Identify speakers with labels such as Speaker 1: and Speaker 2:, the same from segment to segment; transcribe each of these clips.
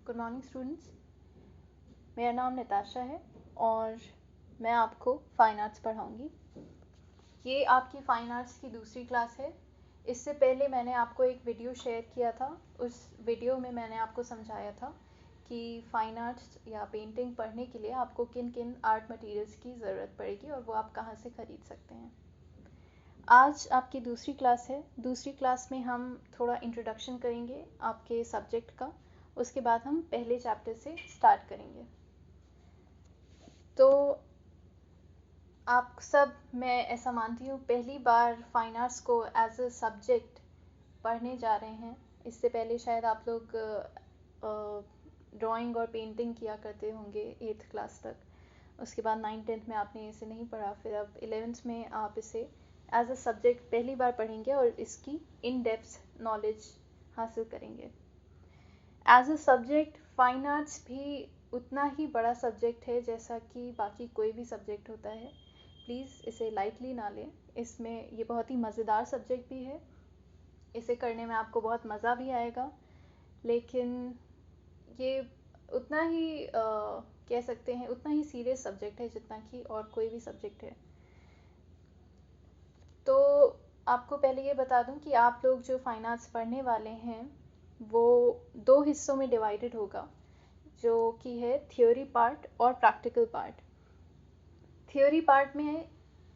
Speaker 1: Good morning students. मेरा नाम निताशा है और मैं आपको फ़ाइन आर्ट्स पढ़ाऊँगी। ये आपकी फ़ाइन आर्ट्स की दूसरी क्लास है। इससे पहले मैंने आपको एक वीडियो शेयर किया था। उस वीडियो में मैंने आपको समझाया था कि फ़ाइन आर्ट्स या पेंटिंग पढ़ने के लिए आपको किन किन आर्ट मटेरियल्स की ज़रूरत पड़ेगी और वो आप कहाँ से ख़रीद सकते हैं। आज आपकी दूसरी क्लास है। दूसरी क्लास में हम थोड़ा इंट्रोडक्शन करेंगे आपके सब्जेक्ट का। उसके बाद हम पहले चैप्टर से स्टार्ट करेंगे। तो आप सब, मैं ऐसा मानती हूँ, पहली बार फाइन आर्ट्स को एज अ सब्जेक्ट पढ़ने जा रहे हैं। इससे पहले शायद आप लोग ड्राइंग और पेंटिंग किया करते होंगे 8th क्लास तक। उसके बाद 9th-10th में आपने इसे नहीं पढ़ा, फिर अब 11th में आप इसे एज अ सब्जेक्ट पहली बार पढ़ेंगे और इसकी इन डेप्थ नॉलेज हासिल करेंगे। As a subject fine arts भी उतना ही बड़ा सब्जेक्ट है जैसा कि बाकी कोई भी सब्जेक्ट होता है। प्लीज़ इसे लाइटली ना लें। इसमें ये बहुत ही मज़ेदार सब्जेक्ट भी है। इसे करने में आपको बहुत मज़ा भी आएगा, लेकिन ये उतना ही कह सकते हैं उतना ही सीरियस सब्जेक्ट है जितना कि और कोई भी सब्जेक्ट है। तो आपको पहले ये बता दूं कि आप लोग जो फाइन आर्ट्स पढ़ने वाले हैं वो 2 हिस्सों में डिवाइडेड होगा, जो कि है थ्योरी पार्ट और प्रैक्टिकल पार्ट। थ्योरी पार्ट में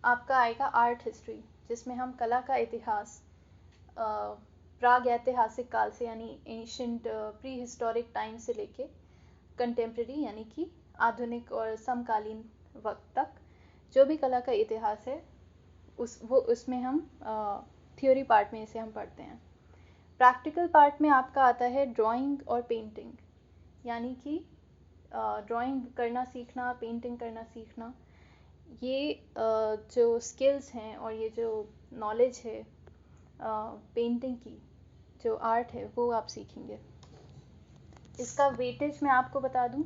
Speaker 1: आपका आएगा आर्ट हिस्ट्री, जिसमें हम कला का इतिहास प्राग ऐतिहासिक काल से यानी एंशिएंट प्री हिस्टोरिक टाइम से लेके कंटेम्प्रेरी यानी कि आधुनिक और समकालीन वक्त तक जो भी कला का इतिहास है उसमें हम थ्योरी पार्ट में इसे हम पढ़ते हैं। प्रैक्टिकल पार्ट में आपका आता है ड्राइंग और पेंटिंग, यानी कि ड्राइंग करना सीखना, पेंटिंग करना सीखना। ये जो स्किल्स हैं और ये जो नॉलेज है पेंटिंग की, जो आर्ट है, वो आप सीखेंगे। इसका वेटेज मैं आपको बता दूं।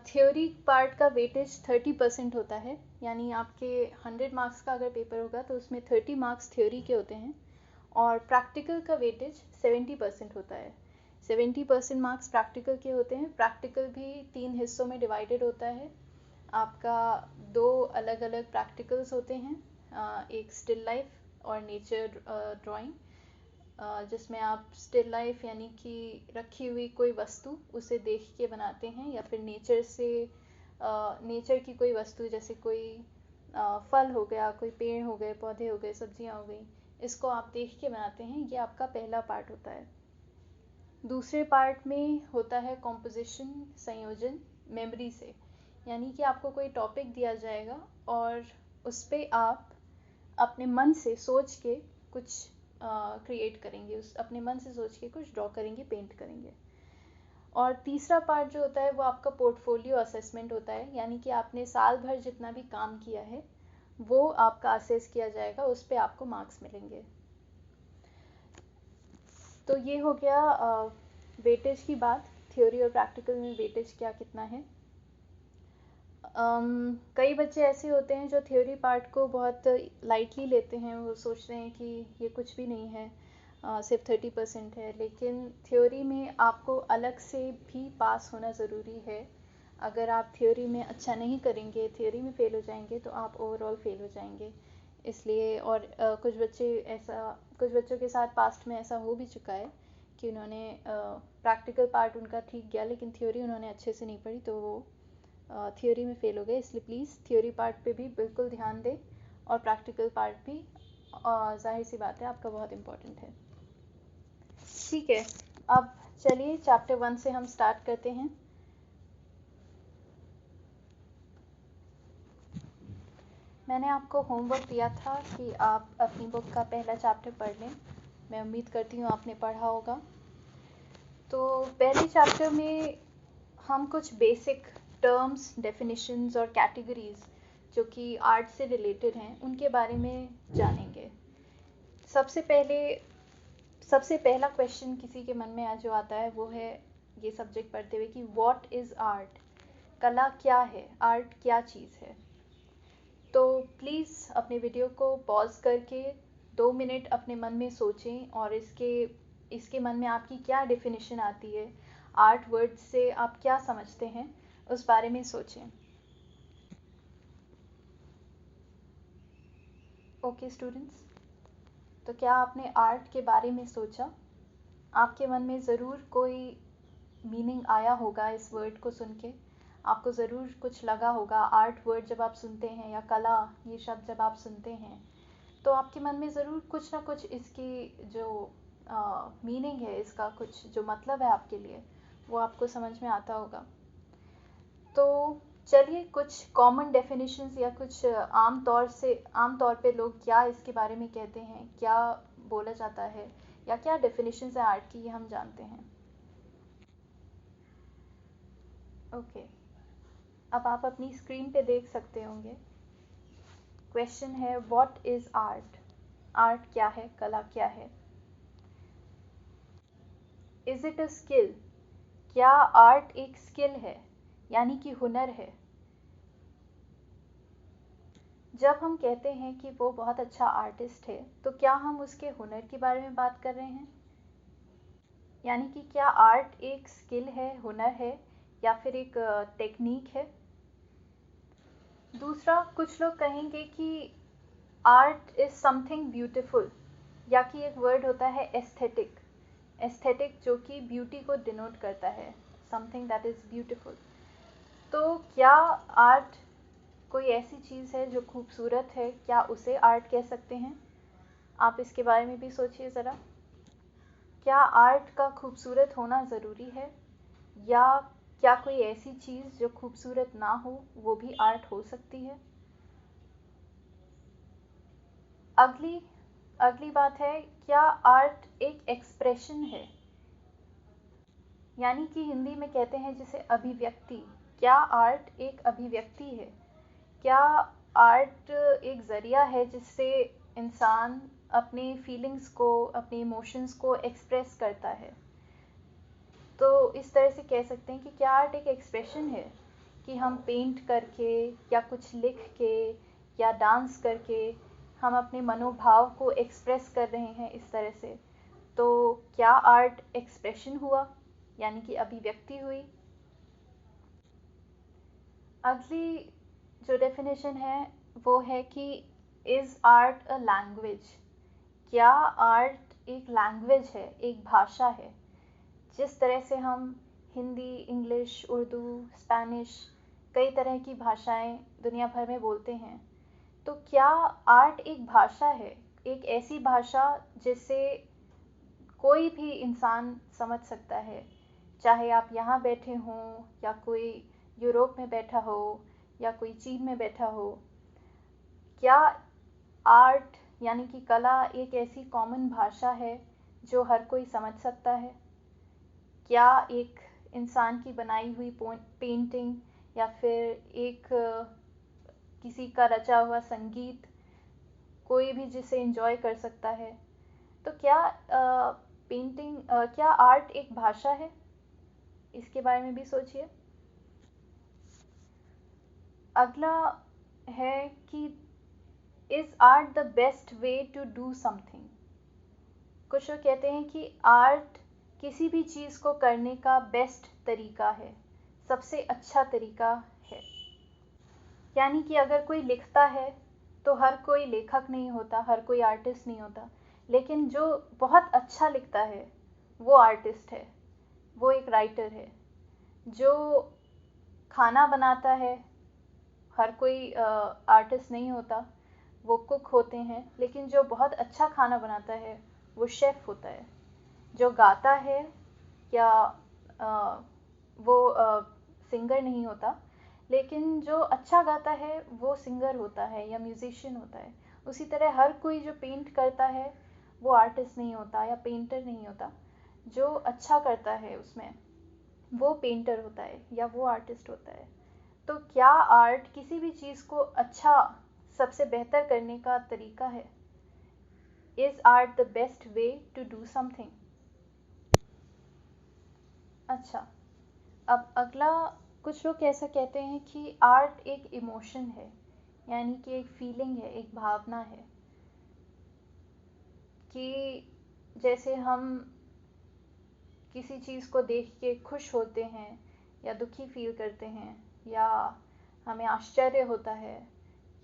Speaker 1: थ्योरी पार्ट का वेटेज 30% होता है, यानी आपके 100 मार्क्स का अगर पेपर होगा तो उसमें 30 मार्क्स थ्योरी के होते हैं और प्रैक्टिकल का वेटेज 70% होता है। 70% मार्क्स प्रैक्टिकल के होते हैं। प्रैक्टिकल भी 3 हिस्सों में डिवाइडेड होता है। आपका 2 अलग अलग प्रैक्टिकल्स होते हैं, एक स्टिल लाइफ और नेचर ड्राइंग, जिसमें आप स्टिल लाइफ यानी कि रखी हुई कोई वस्तु उसे देख के बनाते हैं, या फिर नेचर से नेचर की कोई वस्तु जैसे कोई फल हो गया, कोई पेड़ हो गए, पौधे हो गए, सब्जियां हो गई, इसको आप देख के बनाते हैं। ये आपका पहला पार्ट होता है। दूसरे पार्ट में होता है कॉम्पोजिशन, संयोजन, मेमोरी से, यानी कि आपको कोई टॉपिक दिया जाएगा और उस पर आप अपने मन से सोच के कुछ क्रिएट करेंगे, उस अपने मन से सोच के कुछ ड्रॉ करेंगे, पेंट करेंगे। और तीसरा पार्ट जो होता है वो आपका पोर्टफोलियो असेसमेंट होता है, यानी कि आपने साल भर जितना भी काम किया है वो आपका असेस किया जाएगा, उस पर आपको मार्क्स मिलेंगे। तो ये हो गया वेटेज की बात। थ्योरी और प्रैक्टिकल में वेटेज क्या कितना है। कई बच्चे ऐसे होते हैं जो थ्योरी पार्ट को बहुत लाइटली लेते हैं। वो सोचते हैं कि ये कुछ भी नहीं है, सिर्फ 30% है। लेकिन थ्योरी में आपको अलग से भी पास होना ज़रूरी है। अगर आप थ्योरी में अच्छा नहीं करेंगे, थ्योरी में फ़ेल हो जाएंगे, तो आप ओवरऑल फ़ेल हो जाएंगे। इसलिए और कुछ बच्चों के साथ पास्ट में ऐसा हो भी चुका है कि उन्होंने प्रैक्टिकल पार्ट उनका ठीक गया लेकिन थ्योरी उन्होंने अच्छे से नहीं पढ़ी, तो वो थ्योरी में फ़ेल हो गए। इसलिए प्लीज़ थ्योरी पार्ट पे भी बिल्कुल ध्यान दें और प्रैक्टिकल पार्ट भी जाहिर सी बात है आपका बहुत इम्पोर्टेंट है। ठीक है, अब चलिए चैप्टर 1 से हम स्टार्ट करते हैं। मैंने आपको होमवर्क दिया था कि आप अपनी बुक का पहला चैप्टर पढ़ लें। मैं उम्मीद करती हूँ आपने पढ़ा होगा। तो पहले चैप्टर में हम कुछ बेसिक टर्म्स, डेफिनेशंस और कैटेगरीज जो कि आर्ट से रिलेटेड हैं उनके बारे में जानेंगे। सबसे पहला क्वेश्चन किसी के मन में जो आता है वो है ये सब्जेक्ट पढ़ते हुए कि व्हाट इज़ आर्ट, कला क्या है, आर्ट क्या चीज़ है। तो प्लीज़ अपने वीडियो को पॉज करके 2 मिनट अपने मन में सोचें और इसके मन में आपकी क्या डेफिनेशन आती है, आर्ट वर्ड से आप क्या समझते हैं, उस बारे में सोचें। ओके स्टूडेंट्स, तो क्या आपने आर्ट के बारे में सोचा? आपके मन में ज़रूर कोई मीनिंग आया होगा इस वर्ड को सुन के। आपको ज़रूर कुछ लगा होगा आर्ट वर्ड जब आप सुनते हैं, या कला ये शब्द जब आप सुनते हैं, तो आपके मन में ज़रूर कुछ ना कुछ इसकी जो मीनिंग है, इसका कुछ जो मतलब है आपके लिए, वो आपको समझ में आता होगा। तो चलिए कुछ कॉमन डेफिनेशंस या कुछ आम तौर पे लोग क्या इसके बारे में कहते हैं, क्या बोला जाता है, या क्या डेफिनेशंस है आर्ट की, ये हम जानते हैं। ओके, अब आप अपनी स्क्रीन पे देख सकते होंगे। क्वेश्चन है व्हाट इज आर्ट? आर्ट क्या है, कला क्या है? Is it a skill? क्या आर्ट एक स्किल है, यानी कि हुनर है? जब हम कहते हैं कि वो बहुत अच्छा आर्टिस्ट है, तो क्या हम उसके हुनर के बारे में बात कर रहे हैं? यानी कि क्या आर्ट एक स्किल है, हुनर है, या फिर एक टेक्निक है? दूसरा, कुछ लोग कहेंगे कि आर्ट इज समथिंग ब्यूटीफुल, या कि एक वर्ड होता है एस्थेटिक। एस्थेटिक जो कि ब्यूटी को डिनोट करता है, समथिंग दैट इज ब्यूटीफुल। तो क्या आर्ट कोई ऐसी चीज़ है जो खूबसूरत है, क्या उसे आर्ट कह सकते हैं? आप इसके बारे में भी सोचिए ज़रा। क्या आर्ट का खूबसूरत होना ज़रूरी है, या क्या कोई ऐसी चीज़ जो खूबसूरत ना हो वो भी आर्ट हो सकती है? अगली अगली बात है, क्या आर्ट एक एक्सप्रेशन है, यानी कि हिंदी में कहते हैं जिसे अभिव्यक्ति। क्या आर्ट एक अभिव्यक्ति है? क्या आर्ट एक ज़रिया है जिससे इंसान अपने फीलिंग्स को, अपने इमोशंस को एक्सप्रेस करता है? तो इस तरह से कह सकते हैं कि क्या आर्ट एक एक्सप्रेशन है, कि हम पेंट करके या कुछ लिख के या डांस करके हम अपने मनोभाव को एक्सप्रेस कर रहे हैं इस तरह से। तो क्या आर्ट एक्सप्रेशन हुआ, यानी कि अभिव्यक्ति हुई? अगली जो डेफिनेशन है वो है कि इज़ आर्ट अ लैंग्वेज? क्या आर्ट एक लैंग्वेज है, एक भाषा है? जिस तरह से हम हिंदी, इंग्लिश, उर्दू, स्पेनिश, कई तरह की भाषाएं दुनिया भर में बोलते हैं, तो क्या आर्ट एक भाषा है, एक ऐसी भाषा जिसे कोई भी इंसान समझ सकता है, चाहे आप यहाँ बैठे हों, या कोई यूरोप में बैठा हो, या कोई चीन में बैठा हो? क्या आर्ट यानी कि कला एक ऐसी कॉमन भाषा है जो हर कोई समझ सकता है? क्या एक इंसान की बनाई हुई पेंटिंग, या फिर एक किसी का रचा हुआ संगीत कोई भी जिसे एंजॉय कर सकता है? तो क्या क्या आर्ट एक भाषा है? इसके बारे में भी सोचिए। अगला है कि is art the best way to do something? कुछ लोग कहते हैं कि आर्ट किसी भी चीज़ को करने का बेस्ट तरीका है, सबसे अच्छा तरीका है। यानी कि अगर कोई लिखता है तो हर कोई लेखक नहीं होता, हर कोई आर्टिस्ट नहीं होता, लेकिन जो बहुत अच्छा लिखता है वो आर्टिस्ट है, वो एक राइटर है। जो खाना बनाता है, हर कोई आर्टिस्ट नहीं होता, वो कुक होते हैं, लेकिन जो बहुत अच्छा खाना बनाता है वो शेफ़ होता है। जो गाता है, या अ, वो सिंगर नहीं होता, लेकिन जो अच्छा गाता है वो सिंगर होता है या म्यूजिशियन होता है। उसी तरह हर कोई जो पेंट करता है वो आर्टिस्ट नहीं होता या पेंटर नहीं होता। जो अच्छा करता है उसमें वो पेंटर होता है या वो आर्टिस्ट होता है। तो क्या आर्ट किसी भी चीज़ को अच्छा, सबसे बेहतर करने का तरीका है? Is art the best way to do something? अच्छा, अब अगला, कुछ लोग ऐसा कहते हैं कि आर्ट एक इमोशन है, यानी कि एक फीलिंग है, एक भावना है, कि जैसे हम किसी चीज़ को देख के खुश होते हैं या दुखी फील करते हैं, या हमें आश्चर्य होता है,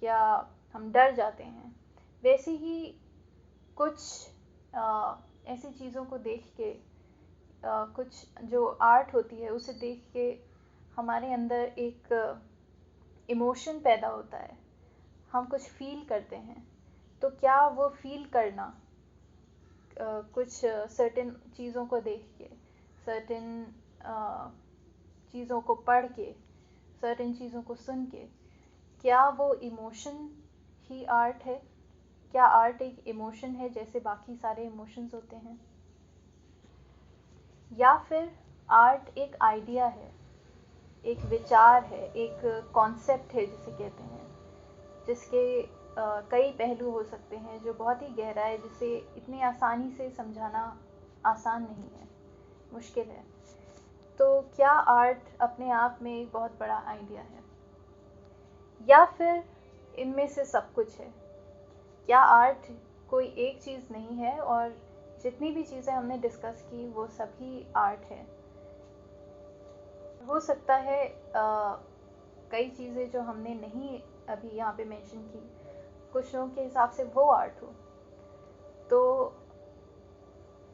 Speaker 1: या हम डर जाते हैं, वैसे ही कुछ ऐसी चीज़ों को देख के, कुछ जो आर्ट होती है उसे देख के हमारे अंदर एक इमोशन पैदा होता है, हम कुछ फील करते हैं। तो क्या वो फील करना कुछ सर्टेन चीज़ों को देख के, सर्टेन चीज़ों को पढ़ के, सर्टेन चीज़ों को सुन के, क्या वो इमोशन ही आर्ट है? क्या आर्ट एक इमोशन है जैसे बाकी सारे इमोशंस होते हैं? या फिर आर्ट एक आइडिया है, एक विचार है, एक कॉन्सेप्ट है जिसे कहते हैं, जिसके कई पहलू हो सकते हैं, जो बहुत ही गहरा है, जिसे इतनी आसानी से समझाना आसान नहीं है, मुश्किल है। तो क्या आर्ट अपने आप में एक बहुत बड़ा आइडिया है, या फिर इनमें से सब कुछ है? क्या आर्ट कोई एक चीज़ नहीं है और जितनी भी चीज़ें हमने डिस्कस की वो सभी आर्ट है? हो सकता है कई चीज़ें जो हमने नहीं अभी यहाँ पे मेंशन की, कुछ लोगों के हिसाब से वो आर्ट हो। तो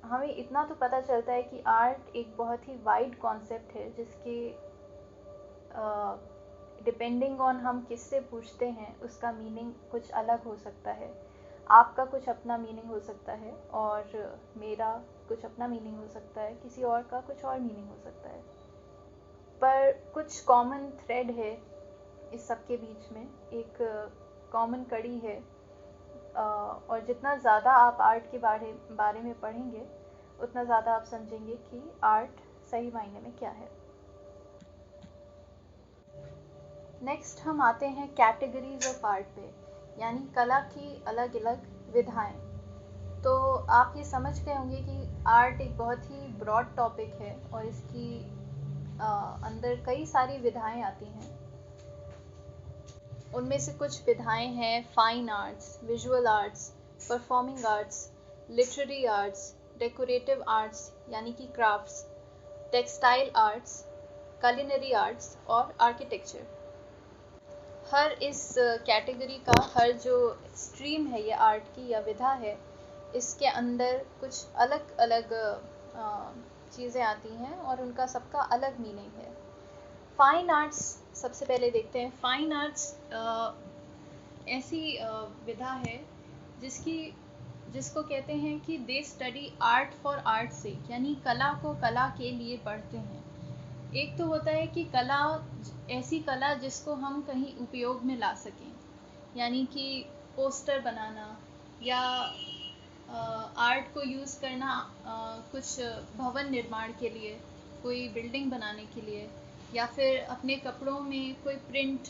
Speaker 1: हमें इतना तो पता चलता है कि आर्ट एक बहुत ही वाइड कॉन्सेप्ट है, जिसके डिपेंडिंग ऑन हम किससे पूछते हैं उसका मीनिंग कुछ अलग हो सकता है। आपका कुछ अपना मीनिंग हो सकता है और मेरा कुछ अपना मीनिंग हो सकता है, किसी और का कुछ और मीनिंग हो सकता है, पर कुछ कॉमन थ्रेड है इस सब के बीच में, एक कॉमन कड़ी है। और जितना ज़्यादा आप आर्ट के बारे में पढ़ेंगे, उतना ज़्यादा आप समझेंगे कि आर्ट सही मायने में क्या है। नेक्स्ट हम आते हैं कैटेगरीज ऑफ आर्ट पे, यानी कला की अलग अलग विधाएं। तो आप ये समझ गए होंगे कि आर्ट एक बहुत ही ब्रॉड टॉपिक है और इसकी अंदर कई सारी विधाएं आती हैं। उनमें से कुछ विधाएं हैं fine arts, visual arts, performing arts, literary arts, decorative arts यानी कि crafts, textile arts, culinary arts और आर्किटेक्चर। हर इस कैटेगरी का, हर जो स्ट्रीम है ये आर्ट की या विधा है, इसके अंदर कुछ अलग अलग चीज़ें आती हैं और उनका सबका अलग मीनिंग है। फाइन आर्ट्स सबसे पहले देखते हैं। फाइन आर्ट्स ऐसी विधा है जिसको कहते हैं कि they study art for art से, यानी कला को कला के लिए पढ़ते हैं। एक तो होता है कि कला, ऐसी कला जिसको हम कहीं उपयोग में ला सकें, यानी कि पोस्टर बनाना या आर्ट को यूज़ करना कुछ भवन निर्माण के लिए, कोई बिल्डिंग बनाने के लिए, या फिर अपने कपड़ों में कोई प्रिंट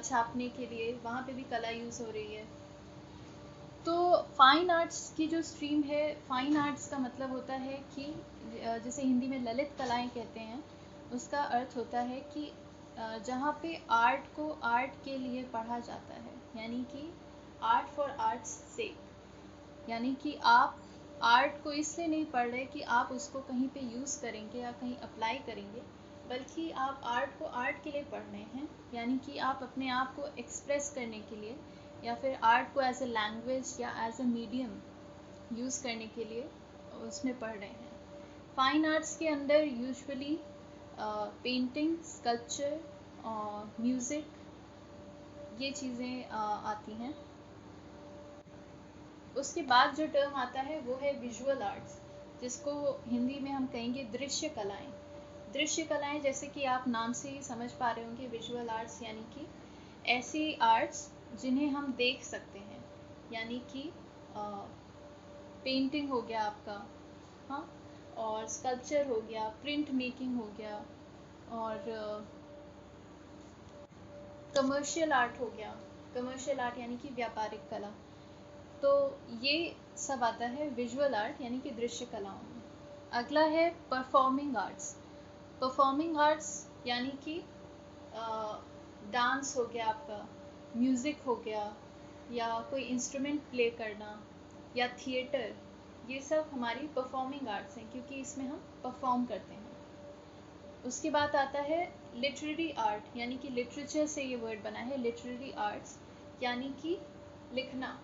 Speaker 1: छापने के लिए, वहाँ पे भी कला यूज़ हो रही है। तो फाइन आर्ट्स की जो स्ट्रीम है, फाइन आर्ट्स का मतलब होता है कि जिसे हिंदी में ललित कलाएं कहते हैं, उसका अर्थ होता है कि जहाँ पे आर्ट को आर्ट के लिए पढ़ा जाता है, यानी कि आर्ट फॉर आर्ट्स सेक, यानी कि आप आर्ट को इसलिए नहीं पढ़ रहे कि आप उसको कहीं पे यूज़ करेंगे या कहीं अप्लाई करेंगे, बल्कि आप आर्ट को आर्ट के लिए पढ़ रहे हैं, यानी कि आप अपने आप को एक्सप्रेस करने के लिए या फिर आर्ट को एज ए लैंग्वेज या एज ए मीडियम यूज़ करने के लिए उसमें पढ़ रहे हैं। फाइन आर्ट्स के अंदर यूजुअली पेंटिंग, स्कल्पचर, म्यूज़िक, ये चीज़ें आती हैं। उसके बाद जो टर्म आता है वो है विजुअल आर्ट्स, जिसको हिंदी में हम कहेंगे दृश्य कलाएं। दृश्य कलाएं, जैसे कि आप नाम से ही समझ पा रहे होंगे, विजुअल आर्ट्स यानी कि ऐसी आर्ट्स जिन्हें हम देख सकते हैं, यानी कि पेंटिंग हो गया आपका, हाँ, और स्कल्पचर हो गया, प्रिंट मेकिंग हो गया, और कमर्शियल आर्ट हो गया। कमर्शियल आर्ट यानी कि व्यापारिक कला। तो ये सब आता है विजुअल आर्ट यानी कि दृश्य कलाओं में। अगला है परफॉर्मिंग आर्ट्स। परफॉर्मिंग आर्ट्स यानी कि डांस हो गया आपका, म्यूज़िक हो गया, या कोई इंस्ट्रूमेंट प्ले करना, या थिएटर, ये सब हमारी परफॉर्मिंग आर्ट्स हैं, क्योंकि इसमें हम परफॉर्म करते हैं। उसके बाद आता है लिटरेरी आर्ट, यानी कि लिटरेचर से ये वर्ड बना है, लिटरेरी आर्ट्स, यानी कि लिखना,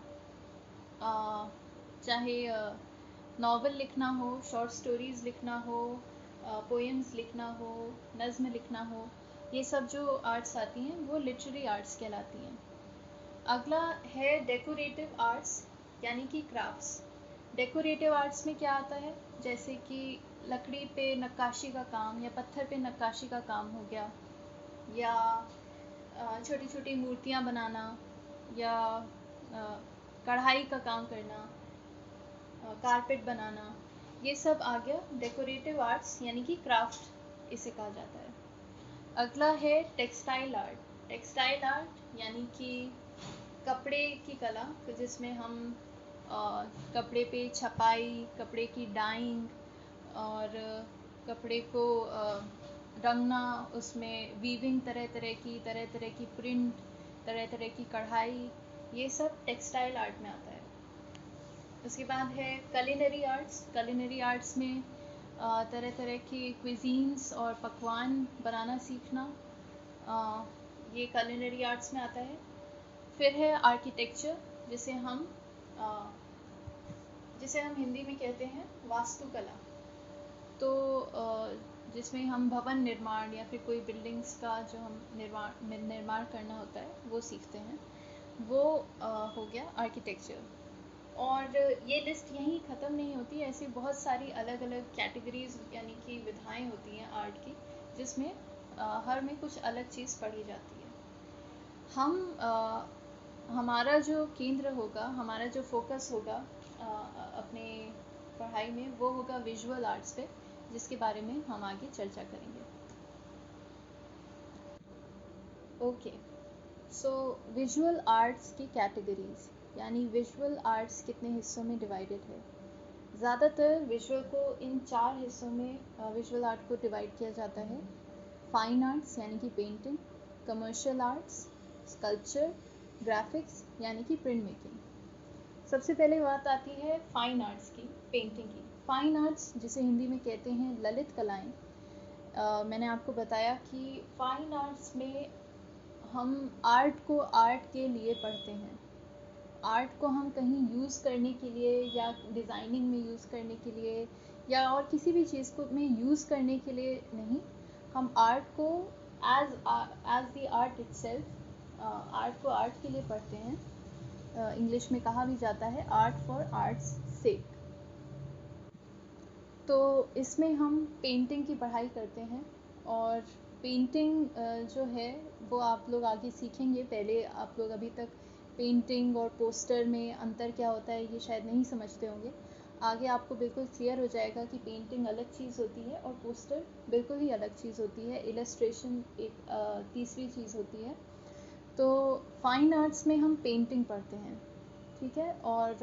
Speaker 1: चाहे नॉवल लिखना हो, शॉर्ट स्टोरीज़ लिखना हो, पोएम्स लिखना हो, नज़्म लिखना हो, ये सब जो आर्ट्स आती हैं वो लिटरेरी आर्ट्स कहलाती हैं। अगला है डेकोरेटिव आर्ट्स, यानी कि क्राफ्ट्स। डेकोरेटिव आर्ट्स में क्या आता है, जैसे कि लकड़ी पे नक्काशी का काम या पत्थर पे नक्काशी का काम हो गया, या छोटी छोटी मूर्तियाँ बनाना, या कढ़ाई का काम करना, कारपेट बनाना, ये सब आ गया डेकोरेटिव आर्ट्स, यानी कि क्राफ्ट इसे कहा जाता है। अगला है टेक्सटाइल आर्ट। टेक्सटाइल आर्ट यानी कि कपड़े की कला, जिसमें हम कपड़े पे छपाई, कपड़े की डाइंग और कपड़े को रंगना, उसमें वीविंग, तरह तरह की प्रिंट, तरह तरह की कढ़ाई, ये सब टेक्सटाइल आर्ट में आता है। उसके बाद है कलिनरी आर्ट्स। कलिनरी आर्ट्स में तरह तरह की क्विजीन्स और पकवान बनाना सीखना, ये कलिनरी आर्ट्स में आता है। फिर है आर्किटेक्चर, जिसे हम हिंदी में कहते हैं वास्तुकला। तो जिसमें हम भवन निर्माण या फिर कोई बिल्डिंग्स का जो हम निर्माण करना होता है वो सीखते हैं, वो हो गया आर्किटेक्चर। और ये लिस्ट यहीं ख़त्म नहीं होती, ऐसी बहुत सारी अलग अलग कैटेगरीज यानी कि विधाएं होती हैं आर्ट की, जिसमें हर में कुछ अलग चीज़ पढ़ी जाती है। हमारा जो केंद्र होगा, हमारा जो फोकस होगा अपने पढ़ाई में, वो होगा विजुअल आर्ट्स पे, जिसके बारे में हम आगे चर्चा करेंगे। ओके, सो विजुअल आर्ट्स की कैटेगरीज, यानी विजुअल आर्ट्स कितने हिस्सों में डिवाइडेड है। ज़्यादातर विजुअल को इन 4 हिस्सों में विजुअल आर्ट को डिवाइड किया जाता है। फाइन आर्ट्स यानी कि painting, commercial arts, sculpture, graphics यानी कि प्रिंट मेकिंग। सबसे पहले बात आती है फाइन आर्ट्स की, पेंटिंग की। फाइन आर्ट्स, जिसे हिंदी में कहते हैं ललित कलाएं, मैंने आपको बताया कि फाइन आर्ट्स में हम आर्ट को आर्ट के लिए पढ़ते हैं। आर्ट को हम कहीं यूज़ करने के लिए या डिज़ाइनिंग में यूज़ करने के लिए या और किसी भी चीज़ को में यूज़ करने के लिए नहीं, हम आर्ट को as the art itself, art को आर्ट के लिए पढ़ते हैं। इंग्लिश में कहा भी जाता है आर्ट फॉर आर्ट्स सेक। तो इसमें हम पेंटिंग की पढ़ाई करते हैं, और पेंटिंग जो है वो आप लोग आगे सीखेंगे। पहले आप लोग अभी तक पेंटिंग और पोस्टर में अंतर क्या होता है ये शायद नहीं समझते होंगे। आगे आपको बिल्कुल क्लियर हो जाएगा कि पेंटिंग अलग चीज़ होती है और पोस्टर बिल्कुल ही अलग चीज़ होती है। इलस्ट्रेशन एक तीसरी चीज़ होती है। तो फाइन आर्ट्स में हम पेंटिंग पढ़ते हैं, ठीक है। और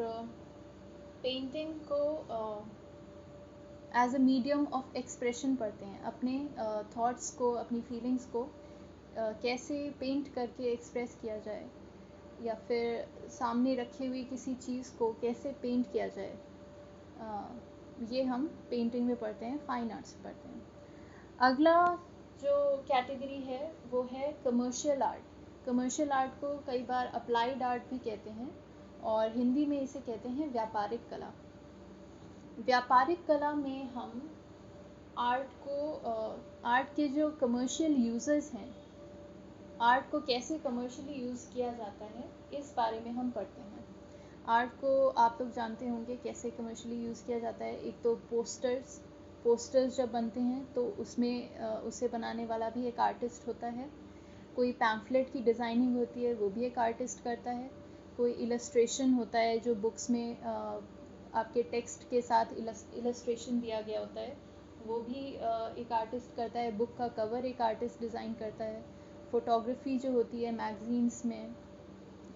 Speaker 1: पेंटिंग को as a medium of expression पढ़ते हैं। अपने थॉट्स को, अपनी फीलिंग्स को कैसे पेंट करके एक्सप्रेस किया जाए, या फिर सामने रखी हुई किसी चीज़ को कैसे पेंट किया जाए, ये हम पेंटिंग में पढ़ते हैं, फाइन आर्ट्स में पढ़ते हैं। अगला जो कैटेगरी है वो है कमर्शियल आर्ट। कमर्शियल आर्ट को कई बार अप्लाइड आर्ट भी कहते हैं, और हिंदी में इसे कहते हैं व्यापारिक कला। व्यापारिक कला में हम आर्ट के जो कमर्शियल यूज़र्स हैं, आर्ट को कैसे कमर्शियली यूज़ किया जाता है, इस बारे में हम पढ़ते हैं। आर्ट को आप लोग जानते होंगे कैसे कमर्शियली यूज़ किया जाता है। एक तो पोस्टर्स जब बनते हैं तो उसमें उसे बनाने वाला भी एक आर्टिस्ट होता है। कोई पैम्फलेट की डिज़ाइनिंग होती है, वो भी एक आर्टिस्ट करता है। कोई इलस्ट्रेशन होता है, जो बुक्स में आपके टेक्स्ट के साथ इलस्ट्रेशन दिया गया होता है, वो भी एक आर्टिस्ट करता है। बुक का कवर एक आर्टिस्ट डिज़ाइन करता है। फ़ोटोग्राफी जो होती है मैगज़ीन्स में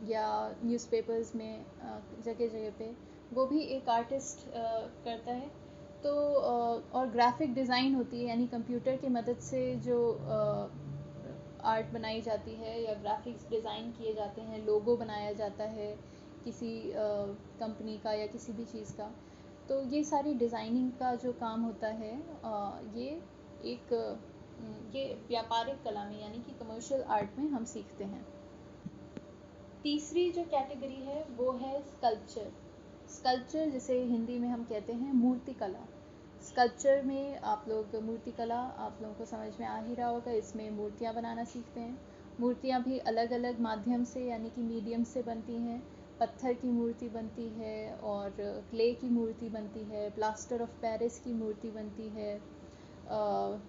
Speaker 1: या न्यूज़पेपर्स में, जगह जगह पे, वो भी एक आर्टिस्ट करता है। तो और ग्राफिक डिज़ाइन होती है, यानी कंप्यूटर की मदद से जो आर्ट बनाई जाती है या ग्राफिक्स डिज़ाइन किए जाते हैं, लोगो बनाया जाता है किसी कंपनी का या किसी भी चीज़ का, तो ये सारी डिज़ाइनिंग का जो काम होता है ये एक ये व्यापारिक कला में यानी कि कमर्शियल आर्ट में हम सीखते हैं। तीसरी जो कैटेगरी है वो है स्कल्पचर। स्कल्पचर जिसे हिंदी में हम कहते हैं मूर्ति कला। स्कल्पचर में आप लोग मूर्ति कला आप लोगों को समझ में आ ही रहा होगा, इसमें मूर्तियाँ बनाना सीखते हैं। मूर्तियाँ भी अलग अलग माध्यम से यानी कि मीडियम से बनती हैं। पत्थर की मूर्ति बनती है और क्ले की मूर्ति बनती है, प्लास्टर ऑफ पेरिस की मूर्ति बनती है,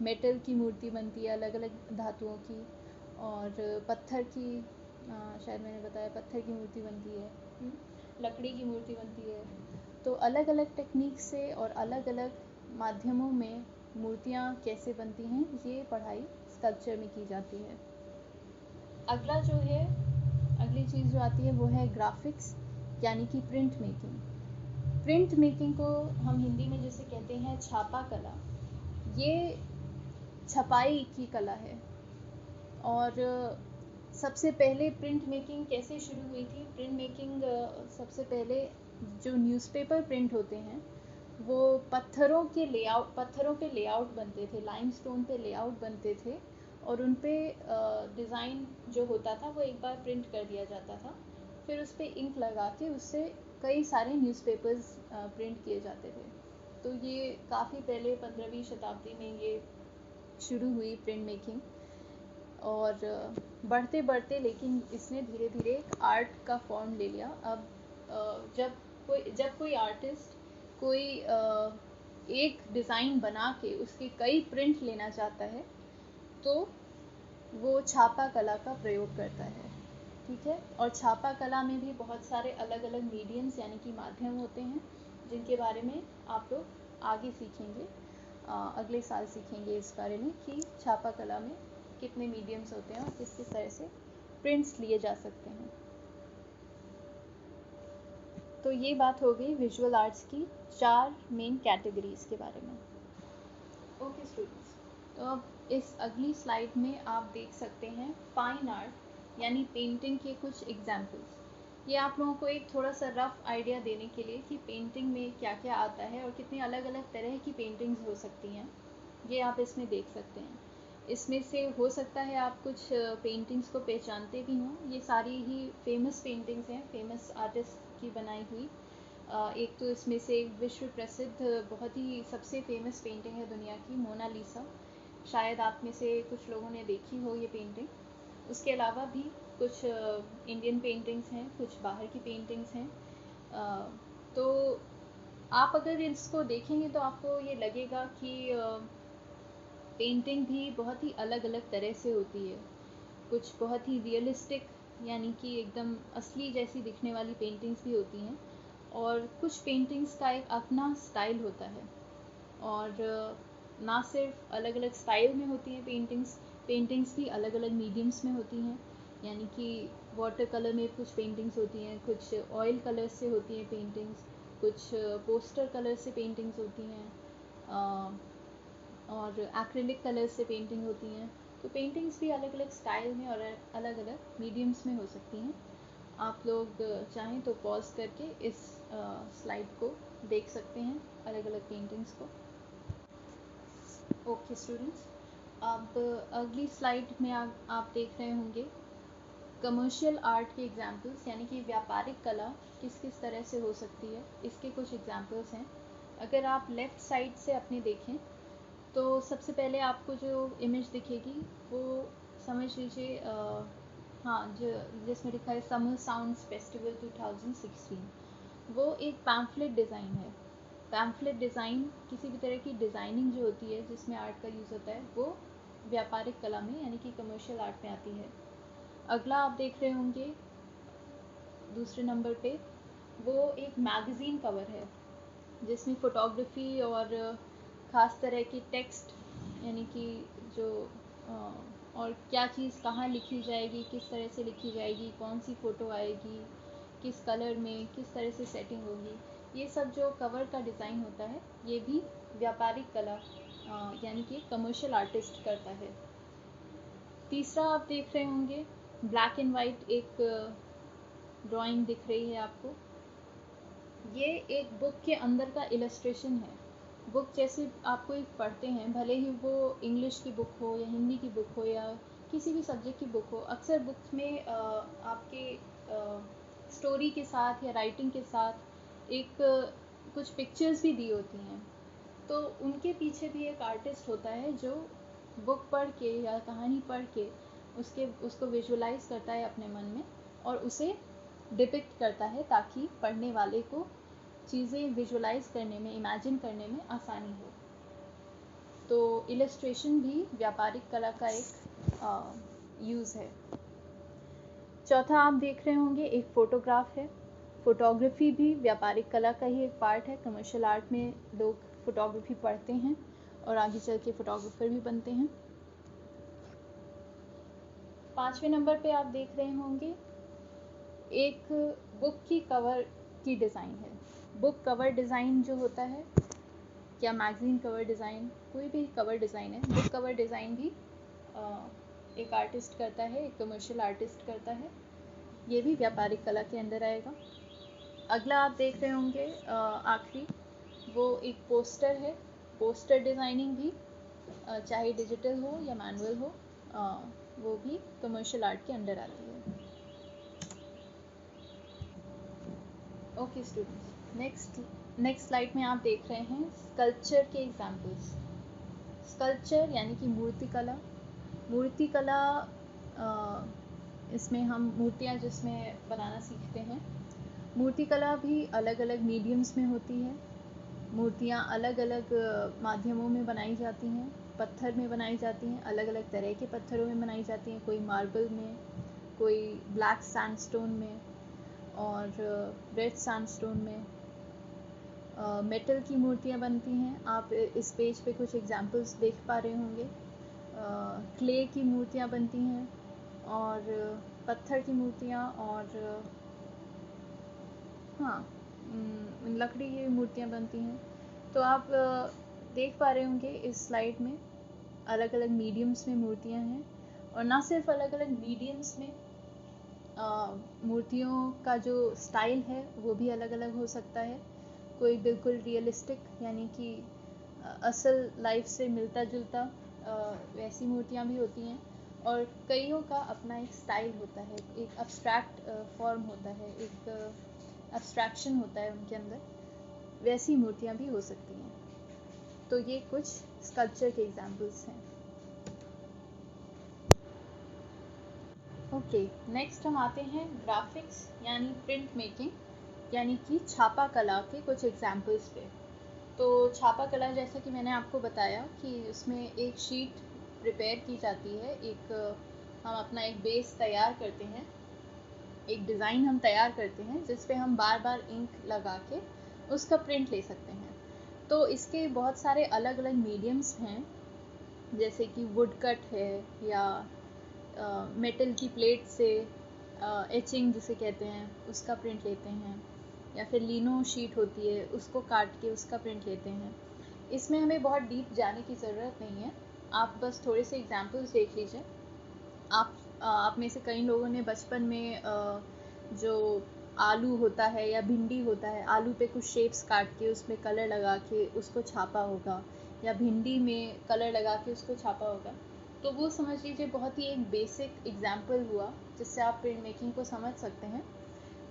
Speaker 1: मेटल की मूर्ति बनती है अलग अलग धातुओं की, और पत्थर की शायद मैंने बताया पत्थर की मूर्ति बनती है, लकड़ी की मूर्ति बनती है। तो अलग अलग टेक्निक से और अलग अलग माध्यमों में मूर्तियाँ कैसे बनती हैं ये पढ़ाई स्कल्पचर में की जाती है। अगला जो है अगली चीज़ जो आती है वो है ग्राफिक्स यानी कि प्रिंट मेकिंग। प्रिंट मेकिंग को हम हिंदी में जैसे कहते हैं छापा कला। ये छपाई की कला है। और सबसे पहले प्रिंट मेकिंग कैसे शुरू हुई थी? प्रिंट मेकिंग सबसे पहले जो न्यूज़पेपर प्रिंट होते हैं वो पत्थरों पे लेआउट बनते थे, लाइमस्टोन पे लेआउट बनते थे और उन पे डिज़ाइन जो होता था वो एक बार प्रिंट कर दिया जाता था। फिर उस पर इंक लगा के उससे कई सारे न्यूज़पेपर्स प्रिंट किए जाते थे। तो ये काफ़ी पहले 15वीं शताब्दी में ये शुरू हुई प्रिंट मेकिंग। और बढ़ते बढ़ते लेकिन इसने धीरे धीरे एक आर्ट का फॉर्म ले लिया। अब जब कोई आर्टिस्ट कोई एक डिज़ाइन बना के उसके कई प्रिंट लेना चाहता है तो वो छापा कला का प्रयोग करता है, ठीक है। और छापा कला में भी बहुत सारे अलग अलग मीडियम्स यानी कि माध्यम होते हैं जिनके बारे में आप लोग आगे सीखेंगे, अगले साल सीखेंगे इस बारे में कि छापा कला में कितने मीडियम्स होते हैं और किस किस तरह से प्रिंट्स लिए जा सकते हैं। तो ये बात हो गई विजुअल आर्ट्स की 4 मेन कैटेगरीज के बारे में। ओके स्टूडेंट्स, तो अब इस अगली स्लाइड में आप देख सकते हैं फाइन आर्ट यानी पेंटिंग के कुछ एग्जाम्पल्स। ये आप लोगों को एक थोड़ा सा रफ आइडिया देने के लिए कि पेंटिंग में क्या क्या आता है और कितनी अलग अलग तरह की पेंटिंग्स हो सकती हैं, ये आप इसमें देख सकते हैं। इसमें से हो सकता है आप कुछ पेंटिंग्स को पहचानते भी हों। ये सारी ही फेमस पेंटिंग्स हैं, फेमस आर्टिस्ट की बनाई हुई। एक तो इसमें से विश्व प्रसिद्ध बहुत ही सबसे फेमस पेंटिंग है दुनिया की, मोनालिसा। शायद आप में से कुछ लोगों ने देखी हो ये पेंटिंग। उसके अलावा भी कुछ इंडियन पेंटिंग्स हैं, कुछ बाहर की पेंटिंग्स हैं। तो आप अगर इसको देखेंगे तो आपको ये लगेगा कि पेंटिंग भी बहुत ही अलग अलग तरह से होती है। कुछ बहुत ही रियलिस्टिक यानी कि एकदम असली जैसी दिखने वाली पेंटिंग्स भी होती हैं और कुछ पेंटिंग्स का एक अपना स्टाइल होता है। और ना सिर्फ अलग अलग स्टाइल में होती हैं पेंटिंग्स भी अलग अलग मीडियम्स में होती हैं। यानी कि वाटर कलर में कुछ पेंटिंग्स होती हैं, कुछ ऑयल कलर से होती हैं पेंटिंग्स, कुछ पोस्टर कलर से पेंटिंग्स होती हैं, और एक्रिलिक कलर से पेंटिंग होती हैं। तो पेंटिंग्स भी अलग अलग स्टाइल में और अलग अलग मीडियम्स में हो सकती हैं। आप लोग चाहें तो पॉज करके इस स्लाइड को देख सकते हैं, अलग अलग पेंटिंग्स को। ओके स्टूडेंट्स, अब अगली स्लाइड में आप देख रहे होंगे कमर्शियल आर्ट के एग्जाम्पल्स यानी कि व्यापारिक कला किस किस तरह से हो सकती है, इसके कुछ एग्जाम्पल्स हैं। अगर आप लेफ़्ट साइड से अपने देखें तो सबसे पहले आपको जो इमेज दिखेगी वो समझ लीजिए हाँ, जो जिसमें लिखा है समर साउंड्स फेस्टिवल 2016। वो एक पैम्फलेट डिज़ाइन है। पैम्फलेट डिज़ाइन किसी भी तरह की डिज़ाइनिंग जो होती है जिसमें आर्ट का यूज़ होता है वो व्यापारिक कला में यानी कि कमर्शियल आर्ट में आती है। अगला आप देख रहे होंगे दूसरे नंबर पे, वो एक मैगज़ीन कवर है जिसमें फ़ोटोग्राफी और ख़ास तरह की टेक्स्ट यानी कि जो और क्या चीज़ कहाँ लिखी जाएगी, किस तरह से लिखी जाएगी, कौन सी फ़ोटो आएगी, किस कलर में, किस तरह से सेटिंग होगी, ये सब जो कवर का डिज़ाइन होता है ये भी व्यापारिक कला यानी कि कमर्शियल आर्टिस्ट करता है। तीसरा आप देख रहे होंगे ब्लैक एंड वाइट एक ड्राइंग दिख रही है आपको। ये एक बुक के अंदर का इलस्ट्रेशन है। बुक जैसे आप कोई पढ़ते हैं, भले ही वो इंग्लिश की बुक हो या हिंदी की बुक हो या किसी भी सब्जेक्ट की बुक हो, अक्सर बुक्स में आपके स्टोरी के साथ या राइटिंग के साथ एक कुछ पिक्चर्स भी दी होती हैं। तो उनके पीछे भी एक आर्टिस्ट होता है जो बुक पढ़ के या कहानी पढ़ के उसको विजुअलाइज करता है अपने मन में और उसे डिपिक्ट करता है, ताकि पढ़ने वाले को चीज़ें विजुअलाइज करने में, इमेजिन करने में आसानी हो। तो इलस्ट्रेशन भी व्यापारिक कला का एक यूज़ है। चौथा आप देख रहे होंगे एक फ़ोटोग्राफ है। फ़ोटोग्राफी भी व्यापारिक कला का ही एक पार्ट है। कमर्शियल आर्ट में लोग फ़ोटोग्राफी पढ़ते हैं और आगे चल के फ़ोटोग्राफर भी बनते हैं। 5वें नंबर पे आप देख रहे होंगे एक बुक की कवर की डिज़ाइन है। बुक कवर डिज़ाइन जो होता है, या मैगज़ीन कवर डिज़ाइन, कोई भी कवर डिज़ाइन है, बुक कवर डिज़ाइन भी एक आर्टिस्ट करता है, एक कमर्शियल आर्टिस्ट करता है। ये भी व्यापारिक कला के अंदर आएगा। अगला आप देख रहे होंगे आखिरी, वो एक पोस्टर है। पोस्टर डिज़ाइनिंग भी चाहे डिजिटल हो या मैनुअल हो, वो भी कमर्शियल आर्ट के अंडर आती है। ओके स्टूडेंट्स, नेक्स्ट स्लाइड में आप देख रहे हैं स्कल्पचर के एग्जाम्पल्स। स्कल्पचर यानी कि मूर्तिकला। मूर्तिकला इसमें हम मूर्तियाँ जिसमें बनाना सीखते हैं। मूर्तिकला भी अलग अलग मीडियम्स में होती है। मूर्तियाँ अलग अलग माध्यमों में बनाई जाती हैं। पत्थर में बनाई जाती हैं, अलग अलग तरह के पत्थरों में बनाई जाती हैं। कोई मार्बल में, कोई ब्लैक सैंडस्टोन में और रेड सैंडस्टोन में। मेटल की मूर्तियाँ बनती हैं। आप इस पेज पे कुछ एग्जांपल्स देख पा रहे होंगे। क्ले की मूर्तियाँ बनती हैं और पत्थर की मूर्तियाँ और लकड़ी की मूर्तियाँ बनती हैं। तो आप देख पा रहे होंगे इस स्लाइड में अलग अलग मीडियम्स में मूर्तियाँ हैं, और ना सिर्फ अलग अलग मीडियम्स में, मूर्तियों का जो स्टाइल है वो भी अलग अलग हो सकता है। कोई बिल्कुल रियलिस्टिक यानी कि असल लाइफ से मिलता जुलता वैसी मूर्तियाँ भी होती हैं, और कईयों का अपना एक स्टाइल होता है, एक अब्स्ट्रैक्ट फॉर्म होता है, एक अब्स्ट्रैक्शन होता है उनके अंदर। वैसी मूर्तियाँ भी हो सकती हैं। तो ये कुछ स्कल्पचर के एग्जाम्पल्स हैं। ओके, नेक्स्ट हम आते हैं ग्राफिक्स यानी प्रिंट मेकिंग यानी कि छापा कला के कुछ एग्जाम्पल्स पे। तो छापा कला, जैसा कि मैंने आपको बताया कि उसमें एक शीट प्रिपेयर की जाती है, हम अपना एक बेस तैयार करते हैं, एक डिज़ाइन हम तैयार करते हैं जिस पे हम बार बार इंक लगा के उसका प्रिंट ले सकते हैं। तो इसके बहुत सारे अलग अलग मीडियम्स हैं, जैसे कि वुड कट है, या मेटल की प्लेट से एचिंग जिसे कहते हैं उसका प्रिंट लेते हैं, या फिर लिनो शीट होती है उसको काट के उसका प्रिंट लेते हैं। इसमें हमें बहुत डीप जाने की ज़रूरत नहीं है, आप बस थोड़े से एग्जांपल्स देख लीजिए। आप में से कई लोगों ने बचपन में जो आलू होता है या भिंडी होता है, आलू पे कुछ शेप्स काट के उसमें कलर लगा के उसको छापा होगा, या भिंडी में कलर लगा के उसको छापा होगा। तो वो समझ लीजिए बहुत ही एक बेसिक एग्जाम्पल हुआ जिससे आप प्रिंट मेकिंग को समझ सकते हैं।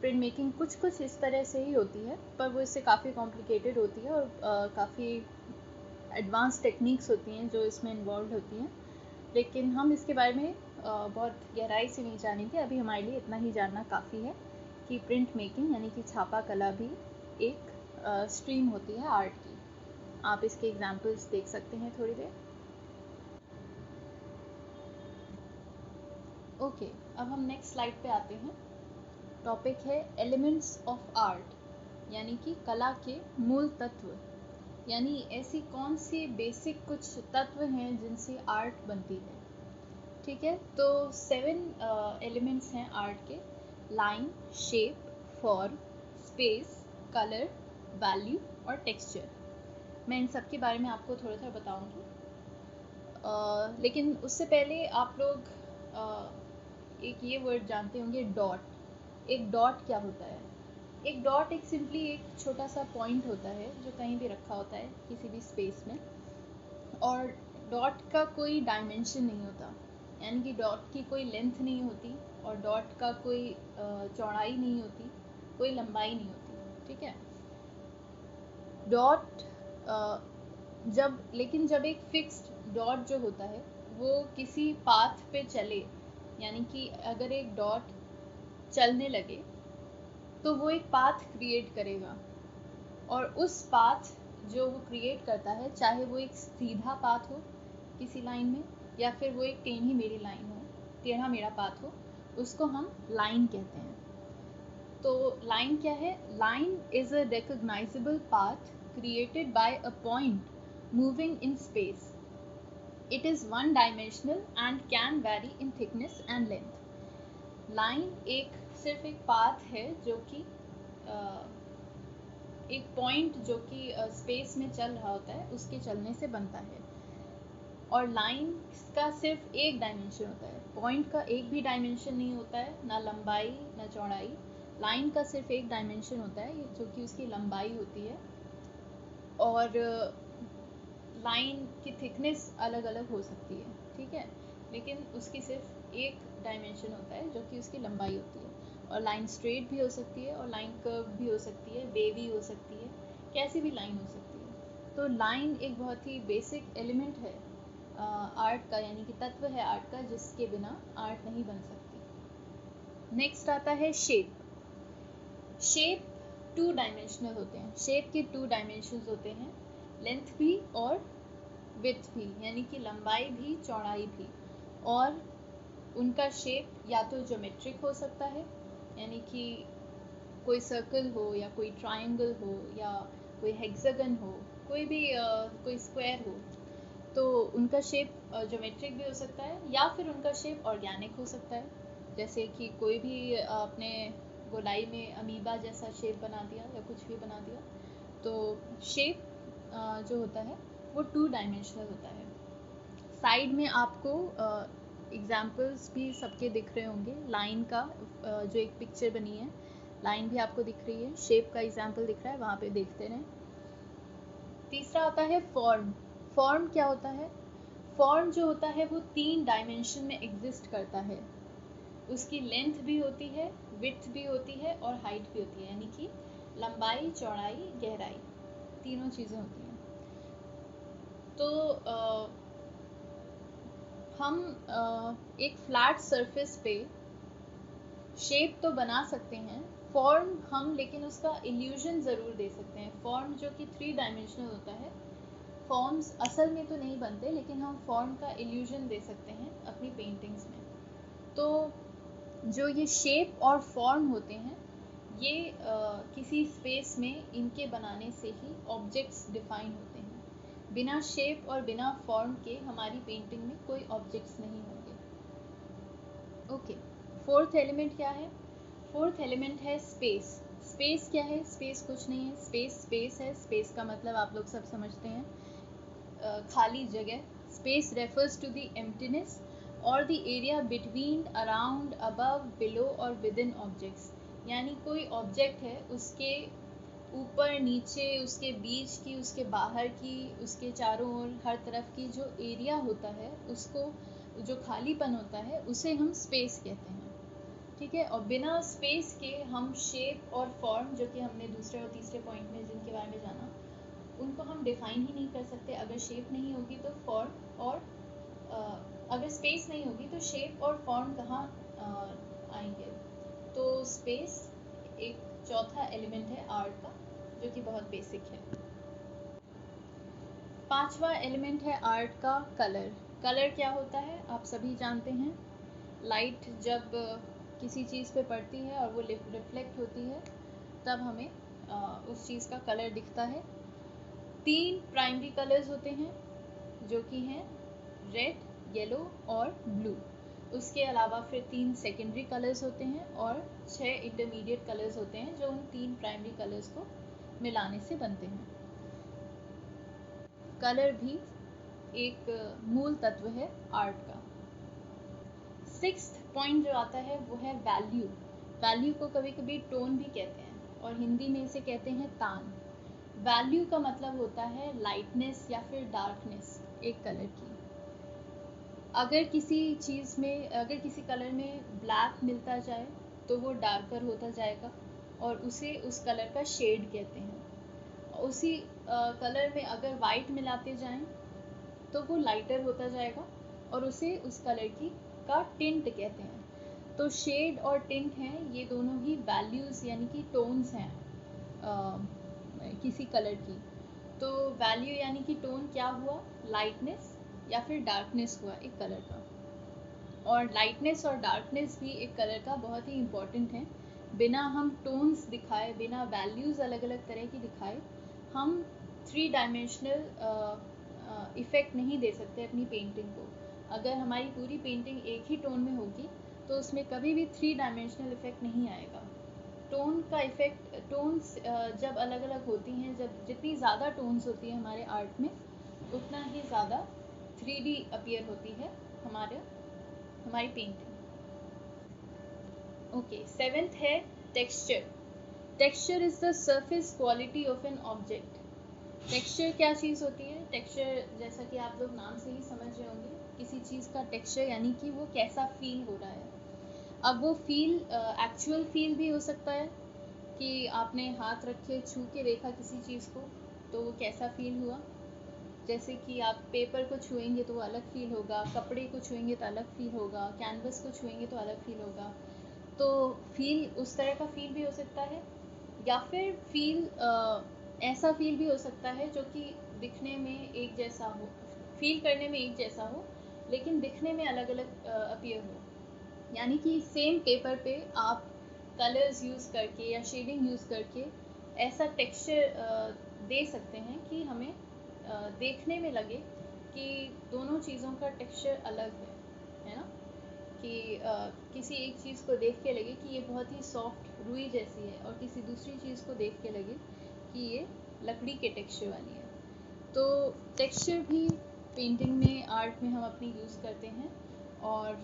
Speaker 1: प्रिंट मेकिंग कुछ इस तरह से ही होती है, पर वो इससे काफ़ी कॉम्प्लिकेटेड होती है और काफ़ी एडवांस टेक्निक्स होती हैं जो इसमें इन्वॉल्व होती हैं। लेकिन हम इसके बारे में बहुत गहराई से नहीं जानेंगे। अभी हमारे लिए इतना ही जानना काफ़ी है कि प्रिंट मेकिंग यानी कि छापा कला भी एक स्ट्रीम होती है आर्ट की। आप इसके एग्जाम्पल्स देख सकते हैं थोड़ी देर। ओके, अब हम नेक्स्ट स्लाइड पे आते हैं। टॉपिक है एलिमेंट्स ऑफ आर्ट यानी कि कला के मूल तत्व, यानी ऐसी कौन सी बेसिक कुछ तत्व हैं जिनसे आर्ट बनती है। ठीक है, तो 7 एलिमेंट्स हैं आर्ट के: line, shape, form, space, colour, value और टेक्सचर। मैं इन सब के बारे में आपको थोड़ा थोड़ा बताऊंगी, लेकिन उससे पहले आप लोग एक ये वर्ड जानते होंगे, डॉट। एक डॉट क्या होता है? एक डॉट एक सिंपली एक छोटा सा पॉइंट होता है जो कहीं भी रखा होता है किसी भी स्पेस में, और डॉट का कोई डायमेंशन नहीं होता, यानी कि डॉट की कोई लेंथ नहीं होती और डॉट का कोई चौड़ाई नहीं होती, कोई लंबाई नहीं होती, ठीक है। डॉट जब एक फिक्स्ड डॉट जो होता है वो किसी पाथ पे चले, यानी कि अगर एक डॉट चलने लगे तो वो एक पाथ क्रिएट करेगा, और उस पाथ जो वो क्रिएट करता है, चाहे वो एक सीधा पाथ हो किसी लाइन में या फिर वो एक टेढ़ी मेढ़ी लाइन हो, टेढ़ा मेढ़ा पाथ हो, उसको हम लाइन कहते हैं। तो लाइन क्या है? Line is a recognisable path created by a point moving in space. It is one dimensional and can vary in thickness and length. Line सिर्फ एक पाथ है जो कि एक पॉइंट जो कि स्पेस में चल रहा होता है उसके चलने से बनता है, और लाइन का सिर्फ एक डायमेंशन होता है, पॉइंट का एक भी डायमेंशन नहीं होता है, ना लंबाई ना चौड़ाई। लाइन का सिर्फ एक डायमेंशन होता है जो कि उसकी लंबाई होती है, और लाइन की थिकनेस अलग अलग हो सकती है, ठीक है, लेकिन उसकी सिर्फ एक डायमेंशन होता है जो कि उसकी लंबाई होती है। और लाइन स्ट्रेट भी हो सकती है और लाइन कर्व भी हो सकती है, वेवी हो सकती है, कैसी भी लाइन हो सकती है। तो लाइन एक बहुत ही बेसिक एलिमेंट है आर्ट का, यानी कि तत्व है आर्ट का, जिसके बिना आर्ट नहीं बन सकती। नेक्स्ट आता है शेप। शेप टू डायमेंशनल होते हैं। शेप के टू डायमेंशंस होते हैं, लेंथ भी और विड्थ भी, यानी कि लंबाई भी चौड़ाई भी। और उनका शेप या तो ज्योमेट्रिक हो सकता है, यानी कि कोई सर्कल हो या कोई ट्रायंगल हो या कोई हेक्सागन हो, कोई भी कोई स्क्वायर हो, तो उनका शेप ज्योमेट्रिक भी हो सकता है, या फिर उनका शेप ऑर्गेनिक हो सकता है, जैसे कि कोई भी अपने गोलाई में अमीबा जैसा शेप बना दिया या कुछ भी बना दिया। तो शेप जो होता है वो टू डायमेंशनल होता है। साइड में आपको एग्जाम्पल्स भी सबके दिख रहे होंगे। लाइन का जो एक पिक्चर बनी है, लाइन भी आपको दिख रही है, शेप का एग्जाम्पल दिख रहा है, वहाँ पे देखते रहें। तीसरा आता है फॉर्म। फॉर्म क्या होता है? फॉर्म जो होता है वो 3 डायमेंशन में एग्जिस्ट करता है। उसकी लेंथ भी होती है, विड्थ भी होती है और हाइट भी होती है, यानी कि लंबाई, चौड़ाई, गहराई, तीनों चीज़ें होती हैं। तो हम एक फ्लैट सरफेस पे शेप तो बना सकते हैं, फॉर्म हम लेकिन उसका इल्यूजन ज़रूर दे सकते हैं। फॉर्म जो कि 3 डायमेंशनल होता है, फॉर्म्स असल में तो नहीं बनते, लेकिन हम फॉर्म का इल्यूजन दे सकते हैं अपनी पेंटिंग्स में। तो जो ये शेप और फॉर्म होते हैं, ये किसी स्पेस में इनके बनाने से ही ऑब्जेक्ट्स डिफाइन होते हैं। बिना शेप और बिना फॉर्म के हमारी पेंटिंग में कोई ऑब्जेक्ट्स नहीं होंगे। ओके, फोर्थ एलिमेंट क्या है? फोर्थ एलिमेंट है स्पेस। स्पेस क्या है? स्पेस कुछ नहीं है, स्पेस है। स्पेस का मतलब आप लोग सब समझते हैं, खाली जगह। Space refers to the emptiness और the area between, around, above, below और विद इन ऑब्जेक्ट्स। यानी कोई ऑब्जेक्ट है, उसके ऊपर नीचे, उसके बीच की, उसके बाहर की, उसके चारों ओर, हर तरफ की जो एरिया होता है, उसको जो खालीपन होता है, उसे हम स्पेस कहते हैं, ठीक है। और बिना स्पेस के हम शेप और फॉर्म, जो कि हमने दूसरे और तीसरे पॉइंट में जिनके बारे में जाना, उनको हम डिफाइन ही नहीं कर सकते। अगर शेप नहीं होगी तो फॉर्म, और अगर स्पेस नहीं होगी तो शेप और फॉर्म कहाँ आएंगे। तो स्पेस एक चौथा एलिमेंट है आर्ट का, जो कि बहुत बेसिक है। पांचवा एलिमेंट है आर्ट का कलर। कलर क्या होता है आप सभी जानते हैं। लाइट जब किसी चीज़ पे पड़ती है और वो रिफ्लेक्ट होती है, तब हमें उस चीज़ का कलर दिखता है। 3 प्राइमरी कलर्स होते हैं, जो कि हैं रेड, येलो और ब्लू। उसके अलावा फिर 3 सेकेंडरी कलर्स होते हैं और 6 इंटरमीडिएट कलर्स होते हैं, जो उन 3 प्राइमरी कलर्स को मिलाने से बनते हैं। कलर भी एक मूल तत्व है आर्ट का। सिक्स्थ पॉइंट जो आता है वो है वैल्यू। वैल्यू को कभी कभी टोन भी कहते हैं। और हिंदी में इसे कहते हैं तान। वैल्यू का मतलब होता है लाइटनेस या फिर डार्कनेस एक कलर की। अगर किसी कलर में ब्लैक मिलता जाए तो वो डार्कर होता जाएगा और उसे उस कलर का शेड कहते हैं। उसी कलर में अगर वाइट मिलाते जाएं तो वो लाइटर होता जाएगा और उसे उस कलर का टिंट कहते हैं। तो शेड और टिंट हैं, ये दोनों ही वैल्यूज़ यानी कि टोन्स हैं किसी कलर की। तो वैल्यू यानी कि टोन क्या हुआ, लाइटनेस या फिर डार्कनेस हुआ एक कलर का। और लाइटनेस और डार्कनेस भी एक कलर का बहुत ही इम्पोर्टेंट है। बिना हम टोन्स दिखाए, बिना वैल्यूज़ अलग अलग तरह की दिखाए, हम 3 डायमेंशनल इफ़ेक्ट नहीं दे सकते अपनी पेंटिंग को। अगर हमारी पूरी पेंटिंग एक ही टोन में होगी तो उसमें कभी भी 3 डायमेंशनल इफ़ेक्ट नहीं आएगा। टोन का इफ़ेक्ट, टोन्स जब अलग अलग होती हैं, जब जितनी ज़्यादा टोन्स होती है हमारे आर्ट में, उतना ही ज़्यादा 3D अपीयर होती है हमारी पेंटिंग। ओके, 7th है texture. Texture is the surface quality of an object. Texture क्या चीज़ होती है? टेक्सचर, जैसा कि आप लोग नाम से ही समझ रहे होंगे, किसी चीज़ का टेक्सचर यानी कि वो कैसा फील हो रहा है। अब वो फील एक्चुअल फील भी हो सकता है कि आपने हाथ रखे, छू के देखा किसी चीज़ को तो वो कैसा फील हुआ। जैसे कि आप पेपर को छुएंगे तो वो अलग फील होगा, कपड़े को छुएंगे तो अलग फील होगा, कैनवस को छुएंगे तो अलग फील होगा। तो फील उस तरह का फील भी हो सकता है, या फिर फील ऐसा फील भी हो सकता है जो कि दिखने में एक जैसा हो, फील करने में एक जैसा हो लेकिन दिखने में अलग अलग अपीयर हो। यानी कि सेम पेपर पे आप कलर्स यूज़ करके या शेडिंग यूज़ करके ऐसा टेक्सचर दे सकते हैं कि हमें देखने में लगे कि दोनों चीज़ों का टेक्सचर अलग है ना। कि किसी एक चीज़ को देख के लगे कि ये बहुत ही सॉफ्ट रुई जैसी है और किसी दूसरी चीज़ को देख के लगे कि ये लकड़ी के टेक्सचर वाली है। तो टेक्सचर भी पेंटिंग में, आर्ट में हम अपनी यूज़ करते हैं और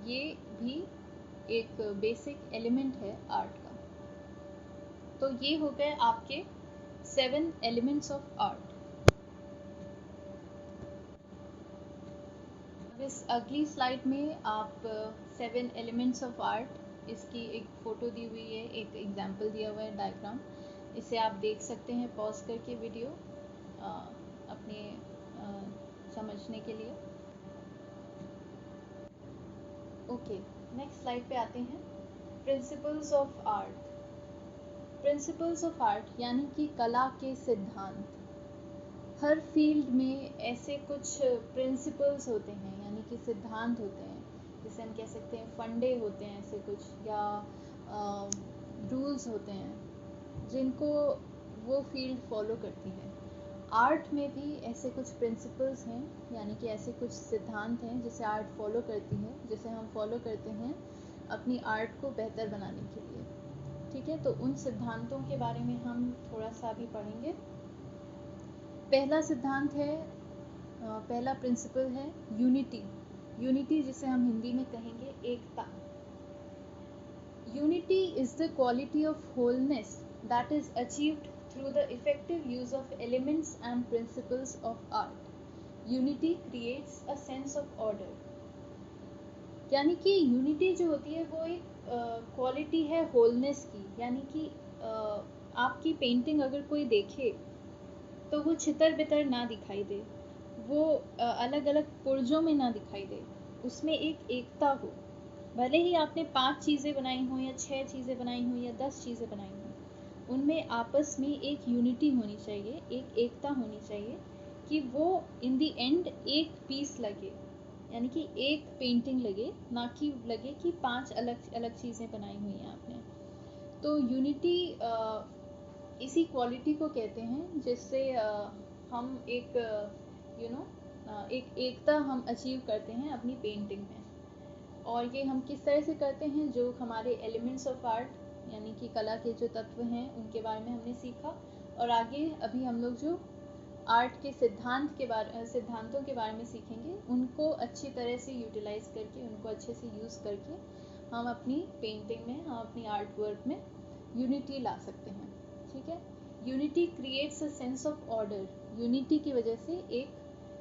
Speaker 1: ये भी एक बेसिक एलिमेंट है आर्ट का। तो ये हो गए आपके 7 एलिमेंट्स ऑफ आर्ट। इस अगली स्लाइड में आप 7 एलिमेंट्स ऑफ आर्ट, इसकी एक फ़ोटो दी हुई है, एक एग्जाम्पल दिया हुआ है, डायग्राम। इसे आप देख सकते हैं पॉज करके वीडियो अपने समझने के लिए। ओके, नेक्स्ट स्लाइड पे आते हैं। Principles of art. Principles of art यानी कि कला के सिद्धांत। हर फील्ड में ऐसे कुछ प्रिंसिपल्स होते हैं यानी कि सिद्धांत होते हैं, जिसे हम कह सकते हैं फंडे होते हैं ऐसे कुछ, या रूल्स होते हैं जिनको वो फील्ड फॉलो करती है। आर्ट में भी ऐसे कुछ प्रिंसिपल्स हैं यानी कि ऐसे कुछ सिद्धांत हैं जिसे आर्ट फॉलो करती है, जिसे हम फॉलो करते हैं अपनी आर्ट को बेहतर बनाने के लिए। ठीक है, तो उन सिद्धांतों के बारे में हम थोड़ा सा भी पढ़ेंगे। पहला सिद्धांत है, पहला प्रिंसिपल है यूनिटी। यूनिटी जिसे हम हिंदी में कहेंगे एकता। Unity is the quality of wholeness that is achieved through the effective use of elements and principles of art. Unity creates a sense of order. यानी कि यूनिटी जो होती है वो एक क्वालिटी है होलनेस की, यानी कि आपकी पेंटिंग अगर कोई देखे तो वो छितर बितर ना दिखाई दे, वो अलग अलग पुर्जों में ना दिखाई दे, उसमें एक एकता हो। भले ही आपने 5 चीज़ें बनाई हों या 6 चीज़ें बनाई हों या 10 चीज़ें बनाई हों, उनमें आपस में एक यूनिटी होनी चाहिए, एक एकता होनी चाहिए कि वो इन दी एंड एक पीस लगे, यानी कि एक पेंटिंग लगे, ना कि लगे कि 5 अलग अलग चीज़ें बनाई हुई हैं आपने। तो यूनिटी इसी क्वालिटी को कहते हैं जिससे हम एक एक एकता हम अचीव करते हैं अपनी पेंटिंग में। और ये हम किस तरह से करते हैं, जो हमारे एलिमेंट्स ऑफ आर्ट यानी कि कला के जो तत्व हैं उनके बारे में हमने सीखा, और आगे अभी हम लोग जो आर्ट के सिद्धांतों के बारे में सीखेंगे, उनको अच्छी तरह से यूटिलाइज करके, उनको अच्छे से यूज़ करके हम अपनी पेंटिंग में, हम अपनी आर्ट वर्क में यूनिटी ला सकते हैं। ठीक है, unity creates a sense of order. Unity की वजह से एक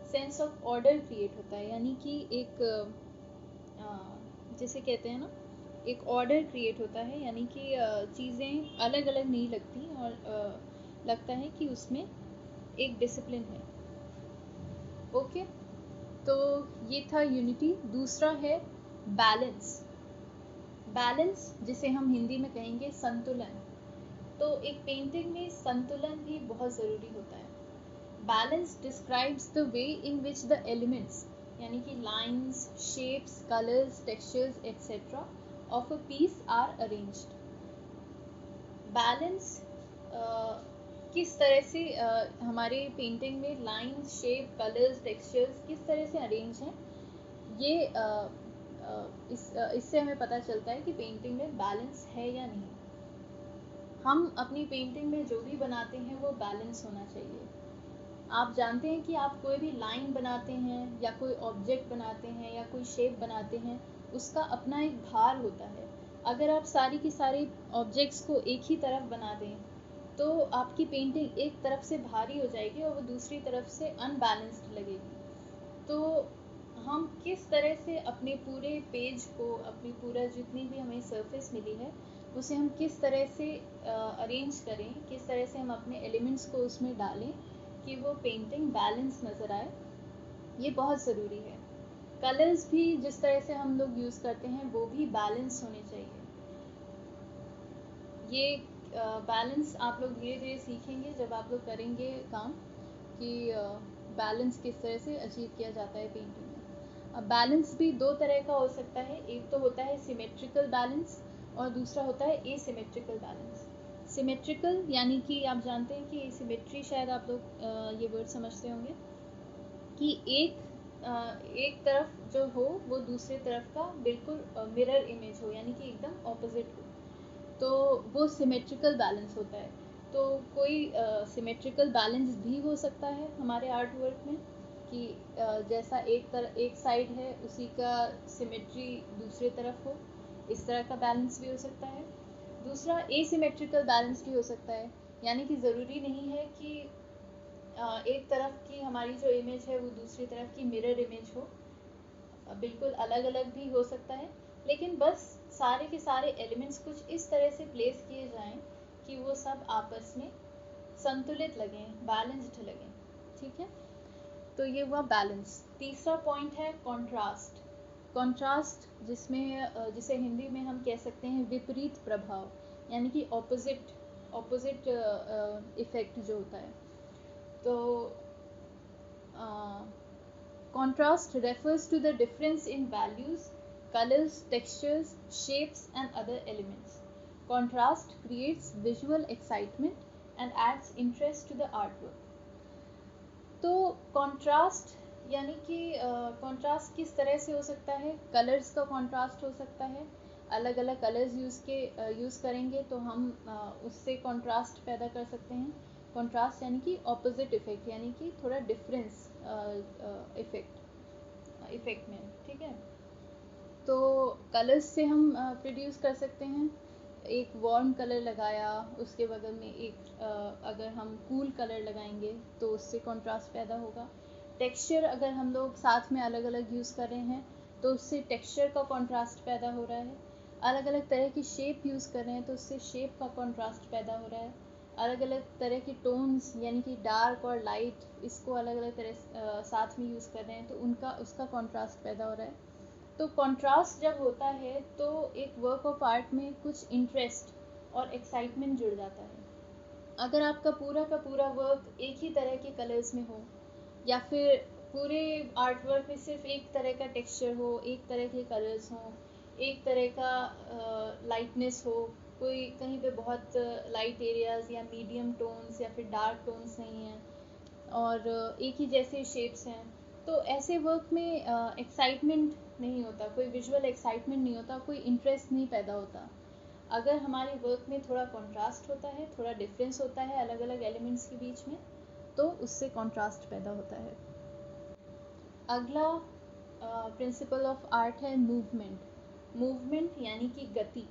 Speaker 1: सेंस ऑफ ऑर्डर क्रिएट होता है, यानी कि एक जिसे कहते हैं ना, एक ऑर्डर क्रिएट होता है, यानी कि चीज़ें अलग अलग नहीं लगती और लगता है कि उसमें एक डिसिप्लिन है। ओके, तो ये था यूनिटी। दूसरा है बैलेंस। बैलेंस जिसे हम हिंदी में कहेंगे संतुलन। तो एक पेंटिंग में संतुलन भी बहुत ज़रूरी होता है। Balance describes the way in which the elements, यानी कि lines, shapes, colours, textures etcetera of a piece are arranged. Balance किस तरह से हमारे पेंटिंग में लाइंस, शेप, कलर्स, टेक्सचर्स किस तरह से अरेंज हैं, ये इससे हमें पता चलता है कि पेंटिंग में बैलेंस है या नहीं। हम अपनी पेंटिंग में जो भी बनाते हैं वो बैलेंस होना चाहिए। आप जानते हैं कि आप कोई भी लाइन बनाते हैं या कोई ऑब्जेक्ट बनाते हैं या कोई शेप बनाते हैं, उसका अपना एक भार होता है। अगर आप सारी की सारी ऑब्जेक्ट्स को एक ही तरफ बना दें तो आपकी पेंटिंग एक तरफ से भारी हो जाएगी और वो दूसरी तरफ से अनबैलेंस्ड लगेगी। तो हम किस तरह से अपने पूरे पेज को, अपनी पूरा जितनी भी हमें सरफेस मिली है, उसे हम किस तरह से अरेंज करें, किस तरह से हम अपने एलिमेंट्स को उसमें डालें कि वो पेंटिंग बैलेंस नज़र आए, ये बहुत ज़रूरी है। कलर्स भी जिस तरह से हम लोग यूज़ करते हैं वो भी बैलेंस होने चाहिए। ये बैलेंस आप लोग धीरे धीरे सीखेंगे जब आप लोग करेंगे काम, कि बैलेंस किस तरह से अचीव किया जाता है पेंटिंग में। अब बैलेंस भी दो तरह का हो सकता है। एक तो होता है सिमेट्रिकल बैलेंस और दूसरा होता है एसिमेट्रिकल बैलेंस। सिमेट्रिकल यानी कि आप जानते हैं कि सिमेट्री, शायद आप लोग ये वर्ड समझते होंगे कि एक तरफ जो हो वो दूसरे तरफ का बिल्कुल मिरर इमेज हो, यानी कि एकदम ऑपोजिट हो, तो वो सिमेट्रिकल बैलेंस होता है। तो कोई सिमेट्रिकल बैलेंस भी हो सकता है हमारे आर्ट वर्क में, कि जैसा एक साइड है उसी का सिमेट्री दूसरे तरफ हो, इस तरह का बैलेंस भी हो सकता है। दूसरा एसिमेट्रिकल बैलेंस भी हो सकता है, यानी कि ज़रूरी नहीं है कि एक तरफ की हमारी जो इमेज है वो दूसरी तरफ की मिरर इमेज हो, बिल्कुल अलग अलग भी हो सकता है, लेकिन बस सारे के सारे एलिमेंट्स कुछ इस तरह से प्लेस किए जाएं कि वो सब आपस में संतुलित लगें, बैलेंस्ड लगें। ठीक है, तो ये हुआ बैलेंस। तीसरा पॉइंट है कंट्रास्ट। कंट्रास्ट जिसे हिंदी में हम कह सकते हैं विपरीत प्रभाव, यानी कि ऑपोजिट इफेक्ट जो होता है। तो contrast refers to the difference in values, colors, textures, shapes and other elements. Contrast creates visual excitement and adds interest to the artwork. तो contrast यानी कि contrast किस तरह से हो सकता है? कलर्स का contrast हो सकता है। अलग अलग कलर्स यूज़ करेंगे तो हम उससे contrast पैदा कर सकते हैं। contrast यानी कि opposite effect, यानी कि थोड़ा difference इफेक्ट में। ठीक है, तो कलर्स से हम प्रोड्यूस कर सकते हैं। एक वार्म कलर लगाया, उसके बगल में एक अगर हम कूल कलर लगाएंगे तो उससे कंट्रास्ट पैदा होगा। टेक्सचर अगर हम लोग साथ में अलग अलग यूज़ कर रहे हैं तो उससे टेक्सचर का कंट्रास्ट पैदा हो रहा है। अलग अलग तरह की शेप यूज़ कर रहे हैं तो उससे शेप का कंट्रास्ट पैदा हो रहा है। अलग अलग तरह की टोन्स यानी कि डार्क और लाइट, इसको अलग अलग तरह साथ में यूज़ कर रहे हैं तो उसका कंट्रास्ट पैदा हो रहा है। तो कंट्रास्ट जब होता है तो एक वर्क ऑफ आर्ट में कुछ इंटरेस्ट और एक्साइटमेंट जुड़ जाता है। अगर आपका का पूरा वर्क एक ही तरह के कलर्स में हो, या फिर पूरे आर्ट वर्क में सिर्फ एक तरह का टेक्सचर हो, एक तरह के कलर्स हों, एक तरह का लाइटनेस हो, कोई कहीं पे बहुत लाइट एरियाज या मीडियम टोन्स या फिर डार्क टोन्स नहीं हैं और एक ही जैसे शेप्स हैं, तो ऐसे वर्क में एक्साइटमेंट नहीं होता, कोई विजुअल एक्साइटमेंट नहीं होता, कोई इंटरेस्ट नहीं पैदा होता। अगर हमारे वर्क में थोड़ा कंट्रास्ट होता है, थोड़ा डिफरेंस होता है अलग अलग एलिमेंट्स के बीच में, तो उससे कंट्रास्ट पैदा होता है। अगला प्रिंसिपल ऑफ आर्ट है मूवमेंट। मूवमेंट यानी कि गति।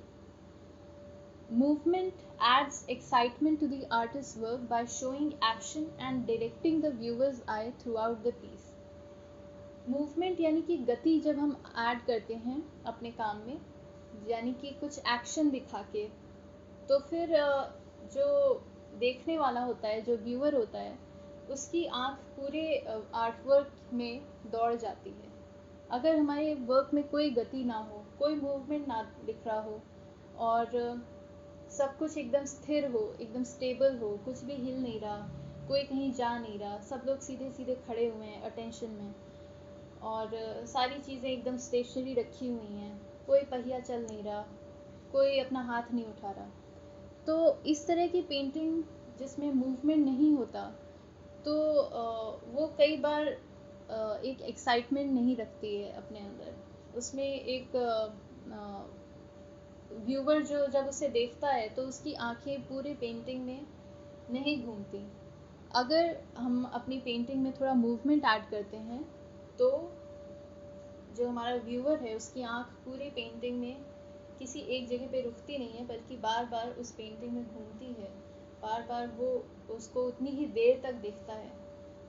Speaker 1: Movement adds excitement to the artist's work by showing action and directing the viewer's eye throughout the piece. Movement यानी कि गति जब हम ऐड करते हैं अपने काम में, यानी कि कुछ एक्शन दिखा के, तो फिर जो देखने वाला होता है, जो व्यूअर होता है, उसकी आंख पूरे आर्ट वर्क में दौड़ जाती है। अगर हमारे वर्क में कोई गति ना हो, कोई मूवमेंट ना दिख रहा हो और सब कुछ एकदम स्थिर हो, एकदम स्टेबल हो, कुछ भी हिल नहीं रहा, कोई कहीं जा नहीं रहा, सब लोग सीधे सीधे खड़े हुए हैं अटेंशन में, और सारी चीज़ें एकदम स्टेशनरी रखी हुई हैं, कोई पहिया चल नहीं रहा, कोई अपना हाथ नहीं उठा रहा, तो इस तरह की पेंटिंग जिसमें मूवमेंट नहीं होता, तो वो कई बार एक एक्साइटमेंट नहीं रखती है अपने अंदर। उसमें एक व्यूवर जो जब उसे देखता है तो उसकी आंखें पूरे पेंटिंग में नहीं घूमती। अगर हम अपनी पेंटिंग में थोड़ा मूवमेंट ऐड करते हैं तो जो हमारा व्यूअर है उसकी आंख पूरी पेंटिंग में किसी एक जगह पे रुकती नहीं है, बल्कि बार बार उस पेंटिंग में घूमती है, बार बार वो उसको उतनी ही देर तक देखता है।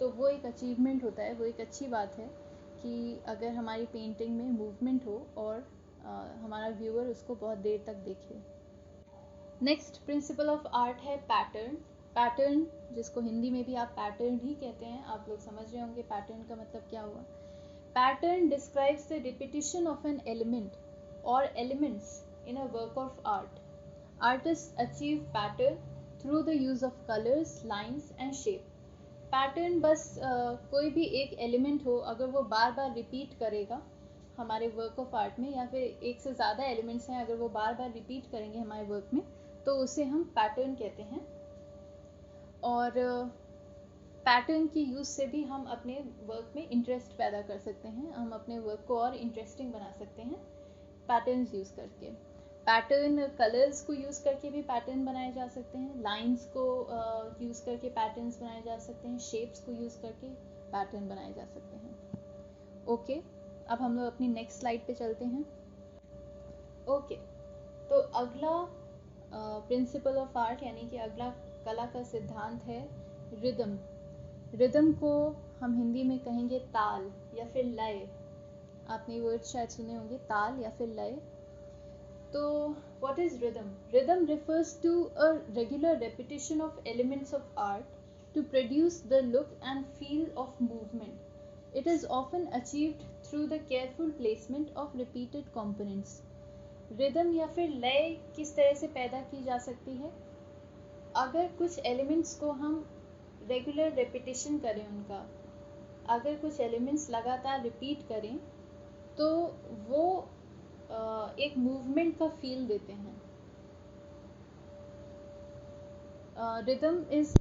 Speaker 1: तो वो एक अचीवमेंट होता है, वो एक अच्छी बात है कि अगर हमारी पेंटिंग में मूवमेंट हो और हमारा व्यूअर उसको बहुत देर तक देखे। नेक्स्ट प्रिंसिपल ऑफ आर्ट है पैटर्न। पैटर्न, जिसको हिंदी में भी आप पैटर्न ही कहते हैं, आप लोग समझ रहे होंगे पैटर्न का मतलब क्या हुआ। Pattern describes the repetition of an element or elements in a work of art. Artists achieve pattern through the use of colors, lines and shape. Pattern बस कोई भी एक एलिमेंट हो, अगर वो बार बार रिपीट करेगा हमारे वर्क ऑफ आर्ट में, या फिर एक से ज़्यादा एलिमेंट्स हैं अगर वो बार बार रिपीट करेंगे हमारे वर्क में, तो उसे हम पैटर्न कहते हैं। और पैटर्न की यूज़ से भी हम अपने वर्क में इंटरेस्ट पैदा कर सकते हैं, हम अपने वर्क को और इंटरेस्टिंग बना सकते हैं पैटर्न्स यूज़ करके। पैटर्न कलर्स को यूज़ करके भी पैटर्न बनाए जा सकते हैं, लाइंस को यूज़ करके पैटर्न्स बनाए जा सकते हैं, शेप्स को यूज़ करके पैटर्न बनाए जा सकते हैं। ओके, अब हम लोग अपनी नेक्स्ट स्लाइड पे चलते हैं। ओके, तो अगला प्रिंसिपल ऑफ आर्ट यानी कि अगला कला का सिद्धांत है रिदम। रिदम को हम हिंदी में कहेंगे ताल या फिर लय। आपने वर्ड शायद सुने होंगे, ताल या फिर लय। तो what is rhythm? Rhythm refers to a regular repetition of elements of art to produce the look and feel of movement. It is often achieved through the careful placement of repeated components. Rhythm या फिर लय किस तरह से पैदा की जा सकती है? अगर कुछ एलिमेंट्स को हम रेगुलर रेपिटेशन करें उनका, अगर कुछ एलिमेंट्स लगातार रिपीट करें, तो वो एक मूवमेंट का फील देते हैं। Rhythm is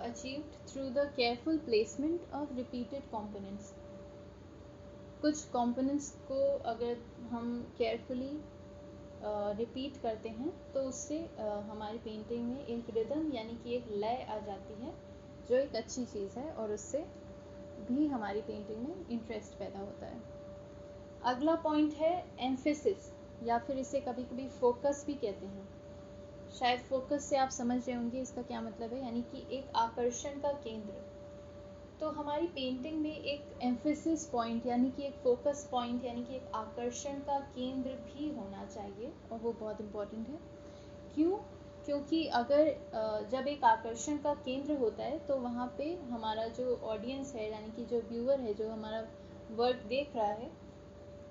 Speaker 1: achieved through the careful placement of repeated components. कुछ components को अगर हम carefully रिपीट करते हैं तो उससे हमारी पेंटिंग में एक रिदम यानी कि एक लय आ जाती है, जो एक अच्छी चीज़ है, और उससे भी हमारी पेंटिंग में इंटरेस्ट पैदा होता है। अगला पॉइंट है एम्फेसिस, या फिर इसे कभी कभी फोकस भी कहते हैं। शायद फोकस से आप समझ रहे होंगे इसका क्या मतलब है, यानी कि एक आकर्षण का केंद्र। तो हमारी पेंटिंग में एक एम्फेसिस पॉइंट यानी कि एक फोकस पॉइंट यानी कि एक आकर्षण का केंद्र भी होना चाहिए, और वो बहुत इम्पोर्टेंट है। क्यों? क्योंकि अगर जब एक आकर्षण का केंद्र होता है तो वहाँ पे हमारा जो ऑडियंस है यानी कि जो व्यूअर है, जो हमारा वर्क देख रहा है,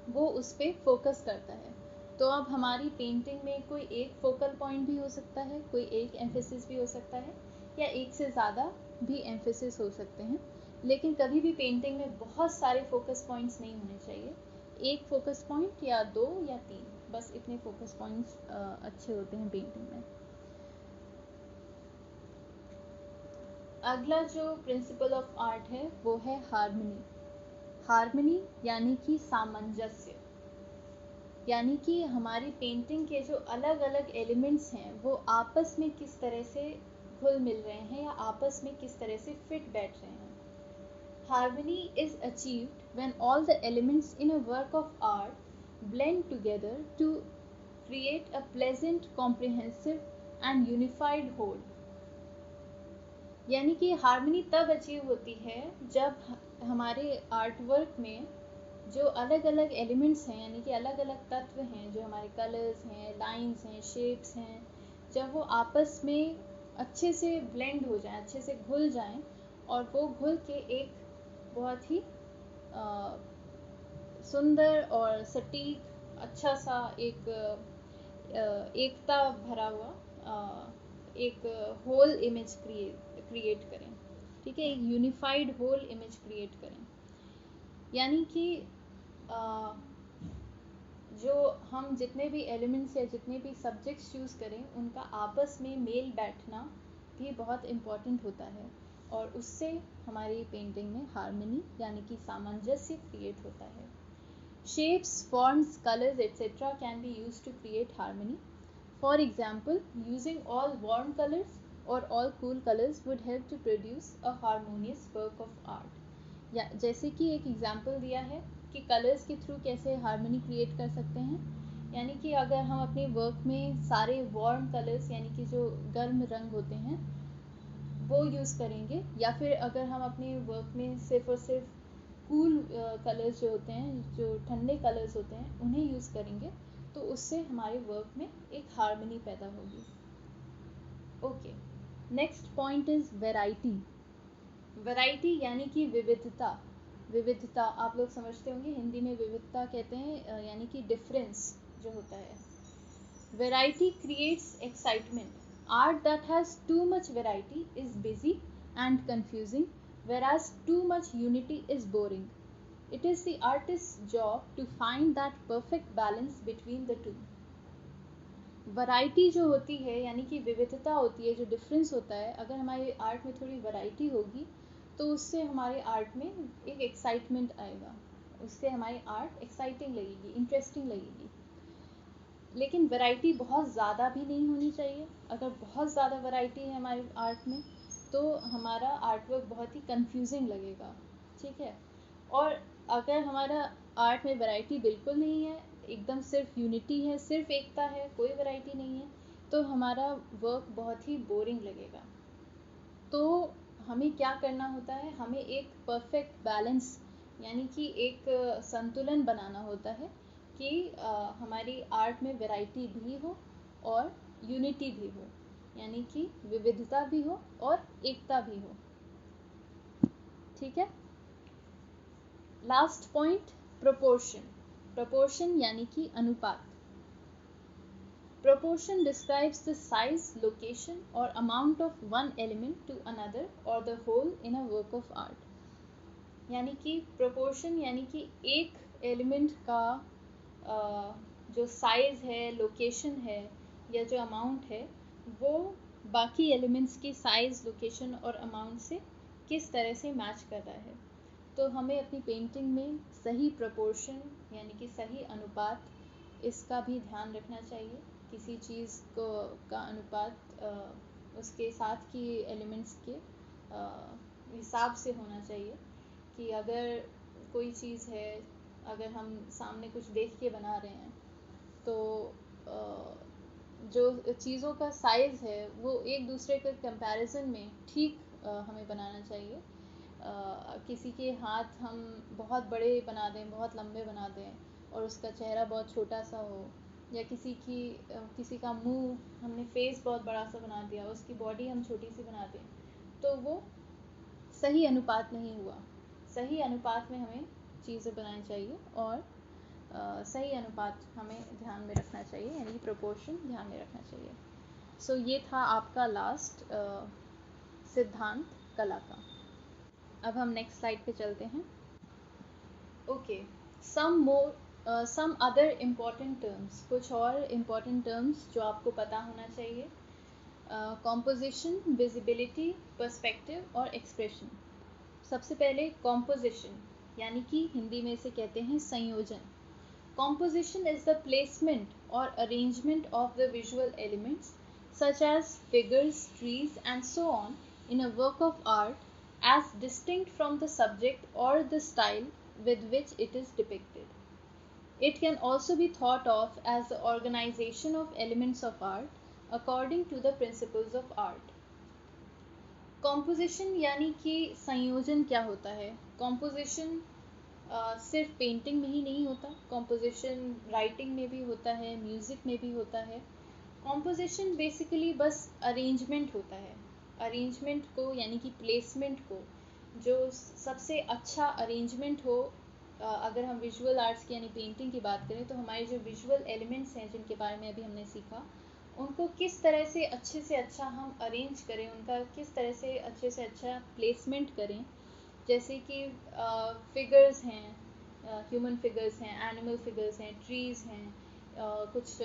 Speaker 1: वो उस पर फोकस करता है। तो अब हमारी पेंटिंग में कोई एक फोकल पॉइंट भी हो सकता है, कोई एक एम्फेसिस भी हो सकता है, या एक से ज़्यादा भी एम्फेसिस हो सकते हैं, लेकिन कभी भी पेंटिंग में बहुत सारे फोकस पॉइंट्स नहीं होने चाहिए। एक फोकस पॉइंट या 2 या 3, बस इतने फोकस पॉइंट्स अच्छे होते हैं पेंटिंग में। अगला जो प्रिंसिपल ऑफ आर्ट है वो है हार्मनी। हार्मनी यानी कि सामंजस्य, यानी कि हमारी पेंटिंग के जो अलग अलग एलिमेंट्स हैं वो आपस में किस तरह से घुल मिल रहे हैं या आपस में किस तरह से फिट बैठ रहे हैं। Harmony is achieved when all the elements in a work of art blend together to create a pleasant, comprehensive and unified whole. यानी कि हार्मनी तब अचीव होती है जब हमारे आर्ट वर्क में जो अलग अलग एलिमेंट्स हैं, यानी कि अलग अलग तत्व हैं, जो हमारे कलर्स हैं, लाइंस हैं, शेप्स हैं, जब वो आपस में अच्छे से ब्लेंड हो जाएं, अच्छे से घुल जाएं, और वो घुल के एक बहुत ही सुंदर और सटीक अच्छा सा एक एकता भरा हुआ एक होल इमेज क्रिएट करें, ठीक है, एक यूनिफाइड होल इमेज क्रिएट करें। यानी कि जो हम जितने भी एलिमेंट्स या जितने भी सब्जेक्ट्स चूज़ करें उनका आपस में मेल बैठना भी बहुत इम्पॉर्टेंट होता है, और उससे हमारी पेंटिंग में हार्मनी यानी कि सामंजस्य क्रिएट होता है। Shapes, forms, colors, etc. can be used to create harmony. For example, using all warm colors or all cool colors would help to produce a harmonious work of art. या जैसे कि एक example दिया है कि colours के through कैसे harmony create कर सकते हैं, यानी कि अगर हम अपने वर्क में सारे वार्म कलर्स यानी कि जो गर्म रंग होते हैं वो यूज़ करेंगे, या फिर अगर हम अपने वर्क में सिर्फ और सिर्फ कूल कलर्स जो होते हैं, जो ठंडे कलर्स होते हैं, उन्हें यूज़ करेंगे, तो उससे हमारे वर्क में एक हार्मनी पैदा होगी। Okay, next point is variety. Variety यानी कि विविधता। विविधता आप लोग समझते होंगे, हिंदी में विविधता कहते हैं, यानी कि डिफरेंस जो होता है। Variety creates excitement. Art that has too much variety is busy and confusing, whereas too much unity is boring. It is the artist's job to find that perfect balance between the two. Variety जो होती है यानी कि विविधता होती है, जो difference होता है, अगर हमारे आर्ट में थोड़ी वैरायटी होगी तो उससे हमारे आर्ट में एक एक्साइटमेंट आएगा, उससे हमारी आर्ट एक्साइटिंग लगेगी, इंटरेस्टिंग लगेगी। लेकिन वैरायटी बहुत ज़्यादा भी नहीं होनी चाहिए। अगर बहुत ज़्यादा वैरायटी है हमारे आर्ट में तो हमारा आर्ट वर्क बहुत ही कंफ्यूजिंग लगेगा, ठीक है। और अगर हमारा आर्ट में वैरायटी बिल्कुल नहीं है, एकदम सिर्फ यूनिटी है, सिर्फ एकता है, कोई वैरायटी नहीं है, तो हमारा वर्क बहुत ही बोरिंग लगेगा। तो हमें क्या करना होता है, हमें एक परफेक्ट बैलेंस यानी कि एक संतुलन बनाना होता है कि हमारी आर्ट में वैरायटी भी हो और यूनिटी भी हो, यानी कि विविधता भी हो और एकता भी हो, ठीक है। Last point, proportion. प्रोपोर्शन यानी कि अनुपात। Proportion describes the size, location or amount of one element to another or the whole in a work of art. यानी कि proportion यानी कि एक एलिमेंट का जो साइज है, लोकेशन है या जो अमाउंट है, वो बाकी एलिमेंट्स की साइज, लोकेशन और अमाउंट से किस तरह से मैच कर रहा है। तो हमें अपनी पेंटिंग में सही प्रोपोर्शन यानी कि सही अनुपात, इसका भी ध्यान रखना चाहिए। किसी चीज़ को का अनुपात उसके साथ की एलिमेंट्स के हिसाब से होना चाहिए कि अगर कोई चीज़ है, अगर हम सामने कुछ देख के बना रहे हैं तो जो चीज़ों का साइज़ है वो एक दूसरे के कंपैरिजन में ठीक हमें बनाना चाहिए। किसी के हाथ हम बहुत बड़े बना दें, बहुत लंबे बना दें और उसका चेहरा बहुत छोटा सा हो, या किसी का मुंह, हमने फेस बहुत बड़ा सा बना दिया, उसकी बॉडी हम छोटी सी बना दें, तो वो सही अनुपात नहीं हुआ। सही अनुपात में हमें चीज़ें बनानी चाहिए और सही अनुपात हमें ध्यान में रखना चाहिए, यानी प्रोपोर्शन ध्यान में रखना चाहिए। सो ये था आपका लास्ट सिद्धांत कला का। अब हम नेक्स्ट स्लाइड पे चलते हैं। Okay, some other important terms, कुछ और इम्पॉर्टेंट टर्म्स जो आपको पता होना चाहिए। कॉम्पोजिशन, विजिबिलिटी, पर्सपेक्टिव और एक्सप्रेशन। सबसे पहले कॉम्पोजिशन, यानी कि हिंदी में इसे कहते हैं संयोजन। Composition is the placement or arrangement of the visual elements such as figures, trees and so on in a work of art as distinct from the subject or the style with which it is depicted. It can also be thought of as the organization of elements of art according to the principles of art. Composition यानी कि संयोजन क्या होता है? Composition सिर्फ painting में ही नहीं होता, कॉम्पोजिशन राइटिंग में भी होता है, म्यूज़िक में भी होता है। कॉम्पोजिशन बेसिकली बस अरेंजमेंट होता है। अरेंजमेंट को यानी कि प्लेसमेंट को, जो सबसे अच्छा अरेंजमेंट हो। अगर हम विजुअल आर्ट्स की यानी पेंटिंग की बात करें तो हमारे जो विजुअल एलिमेंट्स हैं जिनके बारे में अभी हमने सीखा, उनको किस तरह से अच्छा हम अरेंज करें, उनका किस तरह से अच्छा प्लेसमेंट करें। जैसे कि फिगर्स हैं, ह्यूमन फिगर्स हैं, एनिमल फिगर्स हैं, ट्रीज़ हैं, कुछ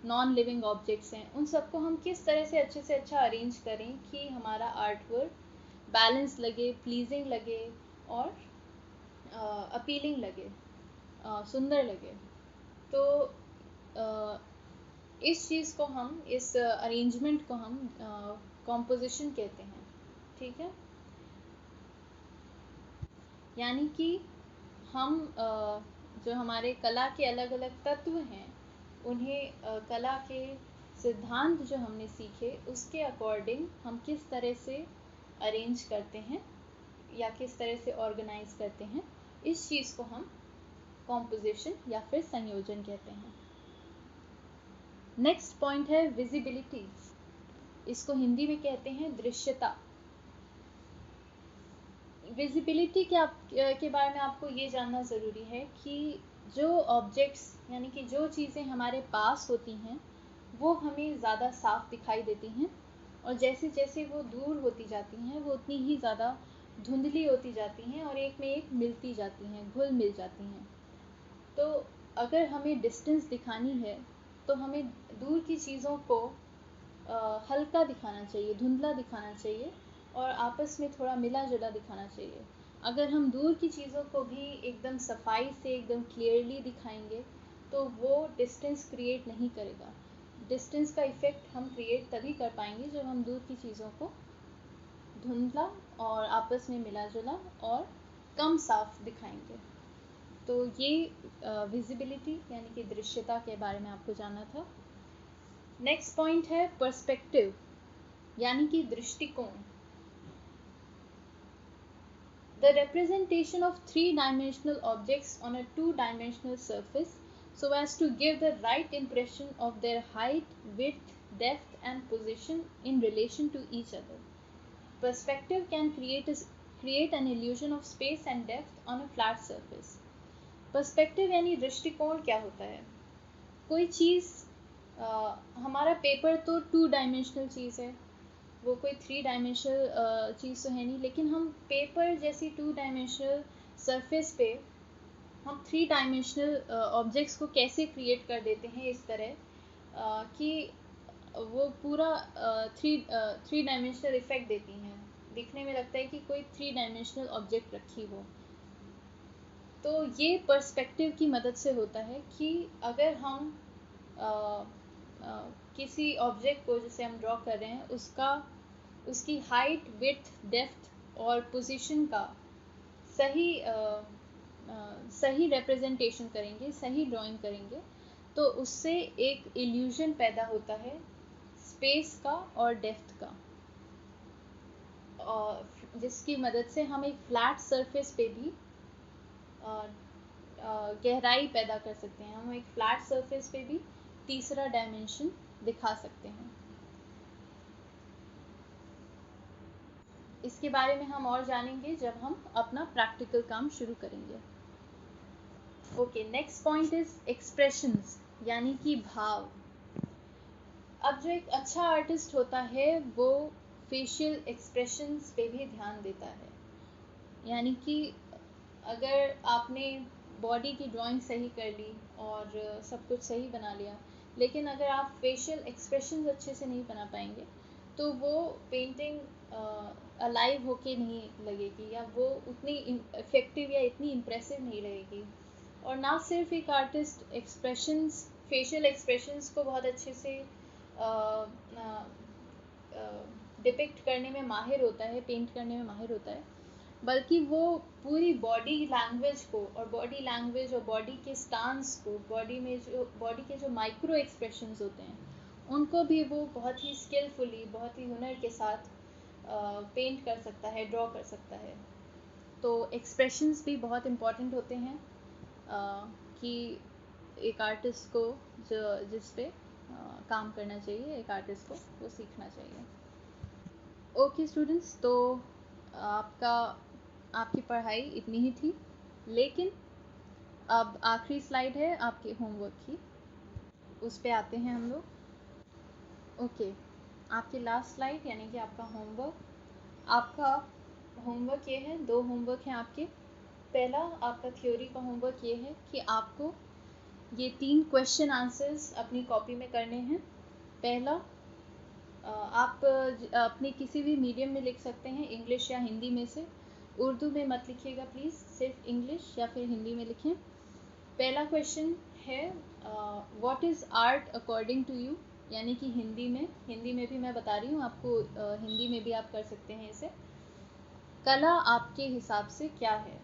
Speaker 1: नॉन लिविंग ऑब्जेक्ट्स हैं, उन सबको हम किस तरह से अच्छा अरेंज करें कि हमारा आर्ट वर्क बैलेंस लगे, प्लीजिंग लगे और अपीलिंग लगे, सुंदर लगे। तो इस चीज़ को हम, इस अरेंजमेंट को हम कॉम्पोजिशन कहते हैं। ठीक है, यानी कि हम जो हमारे कला के अलग अलग तत्व हैं, उन्हें कला के सिद्धांत जो हमने सीखे उसके अकॉर्डिंग हम किस तरह से अरेंज करते हैं या किस तरह से ऑर्गेनाइज करते हैं, इस चीज़ को हम कॉम्पोजिशन या फिर संयोजन कहते हैं। नेक्स्ट पॉइंट है विजिबिलिटी। इसको हिंदी में कहते हैं दृश्यता। विजिबिलिटी के बारे में आपको ये जानना ज़रूरी है कि जो ऑब्जेक्ट्स यानी कि जो चीज़ें हमारे पास होती हैं वो हमें ज़्यादा साफ दिखाई देती हैं, और जैसे जैसे वो दूर होती जाती हैं वो उतनी ही ज़्यादा धुंधली होती जाती हैं और एक में एक मिलती जाती हैं, घुल मिल जाती हैं। तो अगर हमें डिस्टेंस दिखानी है तो हमें दूर की चीज़ों को हल्का दिखाना चाहिए, धुंधला दिखाना चाहिए और आपस में थोड़ा मिला जुला दिखाना चाहिए। अगर हम दूर की चीज़ों को भी एकदम सफाई से एकदम क्लियरली दिखाएंगे तो वो डिस्टेंस क्रिएट नहीं करेगा। डिस्टेंस का इफ़ेक्ट हम क्रिएट तभी कर पाएंगे जब हम दूर की चीज़ों को धुंधला और आपस में मिला जुला और कम साफ दिखाएंगे। तो ये विजिबिलिटी यानी कि दृश्यता के बारे में आपको जानना था। नेक्स्ट पॉइंट है पर्सपेक्टिव यानी कि दृष्टिकोण। The representation of three-dimensional objects on a two-dimensional surface so as to give the right impression of their height, width, depth and position in relation to each other. Perspective can create an illusion of space and depth on a flat surface. Perspective यानी दृष्टिकोण क्या होता है? कोई चीज़, हमारा paper तो 2 dimensional चीज़ है, वो कोई 3 डायमेंशनल चीज़ तो है नहीं, लेकिन हम पेपर जैसी 2 डायमेंशनल सरफेस पे हम 3 डायमेंशनल ऑब्जेक्ट्स को कैसे क्रिएट कर देते हैं इस तरह कि वो पूरा 3 डायमेंशनल इफेक्ट देती हैं, दिखने में लगता है कि कोई 3 डायमेंशनल ऑब्जेक्ट रखी हो। तो ये पर्सपेक्टिव की मदद से होता है कि अगर हम किसी ऑब्जेक्ट को जिसे हम ड्रॉ कर रहे हैं उसकी हाइट, विड्थ, डेप्थ और पोजीशन का सही रिप्रेजेंटेशन करेंगे, सही ड्राइंग करेंगे, तो उससे एक इल्यूजन पैदा होता है स्पेस का और डेप्थ का, और जिसकी मदद से हम एक फ्लैट सरफेस पे भी गहराई पैदा कर सकते हैं। हम एक फ्लैट सरफेस पे भी तीसरा डायमेंशन दिखा सकते हैं। इसके बारे में हम और जानेंगे जब हम अपना प्रैक्टिकल काम शुरू करेंगे। Okay, next point is expressions यानी कि भाव। अब जो एक अच्छा आर्टिस्ट होता है वो फेशियल एक्सप्रेशंस पे भी ध्यान देता है। यानी कि अगर आपने बॉडी की ड्राइंग सही कर ली और सब कुछ सही बना लिया, लेकिन अगर आप फेशियल एक्सप्रेशंस अच्छे से नहीं बना पाएंगे तो वो पेंटिंग अलाइव होके नहीं लगेगी, या वो उतनी इफेक्टिव या इतनी इम्प्रेसिव नहीं रहेगी। और ना सिर्फ एक आर्टिस्ट एक्सप्रेशंस, फेशियल एक्सप्रेशंस को बहुत अच्छे से डिपिक्ट करने में माहिर होता है, पेंट करने में माहिर होता है, बल्कि वो पूरी बॉडी लैंग्वेज को और बॉडी लैंग्वेज और बॉडी के स्टांस को, बॉडी के जो माइक्रो एक्सप्रेशंस होते हैं उनको भी वो बहुत ही स्किलफुली, बहुत ही हुनर के साथ पेंट कर सकता है, ड्रॉ कर सकता है। तो एक्सप्रेशंस भी बहुत इम्पॉर्टेंट होते हैं कि एक आर्टिस्ट को जिस पे काम करना चाहिए, एक आर्टिस्ट को वो सीखना चाहिए। ओके स्टूडेंट्स, तो आपकी पढ़ाई इतनी ही थी, लेकिन अब आखिरी स्लाइड है आपके होमवर्क की, उस पे आते हैं हम लोग। ओके, आपकी लास्ट स्लाइड यानी कि आपका होमवर्क ये है, 2 होमवर्क हैं आपके। पहला आपका थ्योरी का होमवर्क ये है कि आपको ये 3 क्वेश्चन आंसर्स अपनी कॉपी में करने हैं। पहला, आप अपने किसी भी मीडियम में लिख सकते हैं, इंग्लिश या हिंदी में से। उर्दू में मत लिखिएगा प्लीज़, सिर्फ इंग्लिश या फिर हिंदी में लिखें। पहला क्वेश्चन है what is art according to you, यानी कि हिंदी में भी मैं बता रही हूँ आपको, हिंदी में भी आप कर सकते हैं इसे। कला आपके हिसाब से क्या है,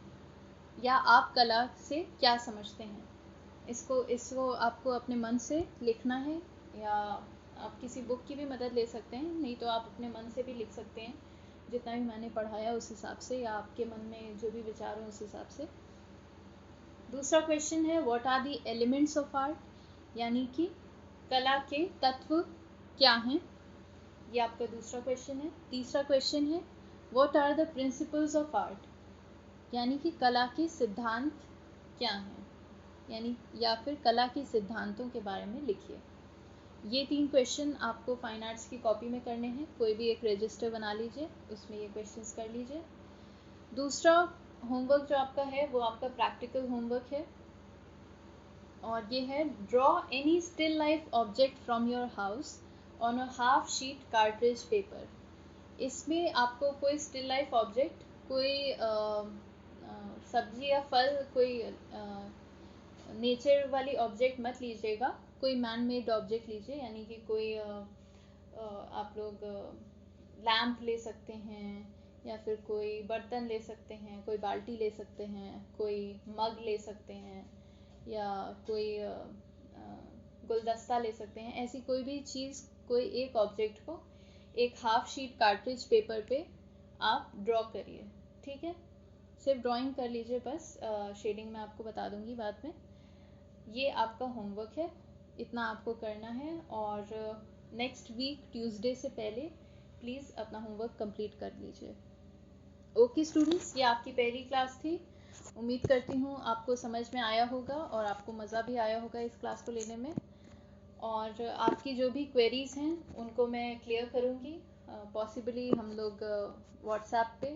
Speaker 1: या आप कला से क्या समझते हैं, इसको आपको अपने मन से लिखना है, या आप किसी बुक की भी मदद ले सकते हैं, नहीं तो आप अपने मन से भी लिख सकते हैं, जितना भी मैंने पढ़ाया उस हिसाब से, या आपके मन में जो भी विचार हो उस हिसाब से। दूसरा क्वेश्चन है what are the elements of art, यानी कि कला के तत्व क्या हैं, ये आपका दूसरा क्वेश्चन है। तीसरा क्वेश्चन है what are the principles of art, यानी कि कला के सिद्धांत क्या हैं, यानी या फिर कला के सिद्धांतों के बारे में लिखिए। ये 3 क्वेश्चन आपको फाइन आर्ट्स की कॉपी में करने हैं। कोई भी एक रजिस्टर बना लीजिए, उसमें ये क्वेश्चंस कर लीजिए। दूसरा होमवर्क जो आपका है वो आपका प्रैक्टिकल होमवर्क है, और ये है draw any still life object from your house on a half sheet cartridge paper. इसमें आपको कोई स्टिल लाइफ ऑब्जेक्ट, कोई सब्जी या फल, कोई नेचर वाली ऑब्जेक्ट मत लीजिएगा, कोई मैन मेड ऑब्जेक्ट लीजिए, यानी कि कोई आप लोग लैम्प ले सकते हैं, या फिर कोई बर्तन ले सकते हैं, कोई बाल्टी ले सकते हैं, कोई मग ले सकते हैं, या कोई गुलदस्ता ले सकते हैं। ऐसी कोई भी चीज़, कोई एक ऑब्जेक्ट को एक हाफ शीट कार्ट्रिज पेपर पे आप ड्रॉ करिए, ठीक है। सिर्फ ड्राइंग कर लीजिए बस, शेडिंग मैं आपको बता दूंगी बाद में। ये आपका होमवर्क है, इतना आपको करना है, और नेक्स्ट वीक ट्यूसडे से पहले प्लीज़ अपना होमवर्क कंप्लीट कर लीजिए। ओके स्टूडेंट्स, ये आपकी पहली क्लास थी। उम्मीद करती हूँ आपको समझ में आया होगा और आपको मज़ा भी आया होगा इस क्लास को लेने में। और आपकी जो भी क्वेरीज़ हैं उनको मैं क्लियर करूँगी। पॉसिबली हम लोग व्हाट्सएप पे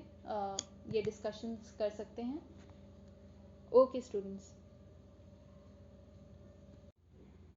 Speaker 1: ये डिस्कशंस कर सकते हैं। Okay students.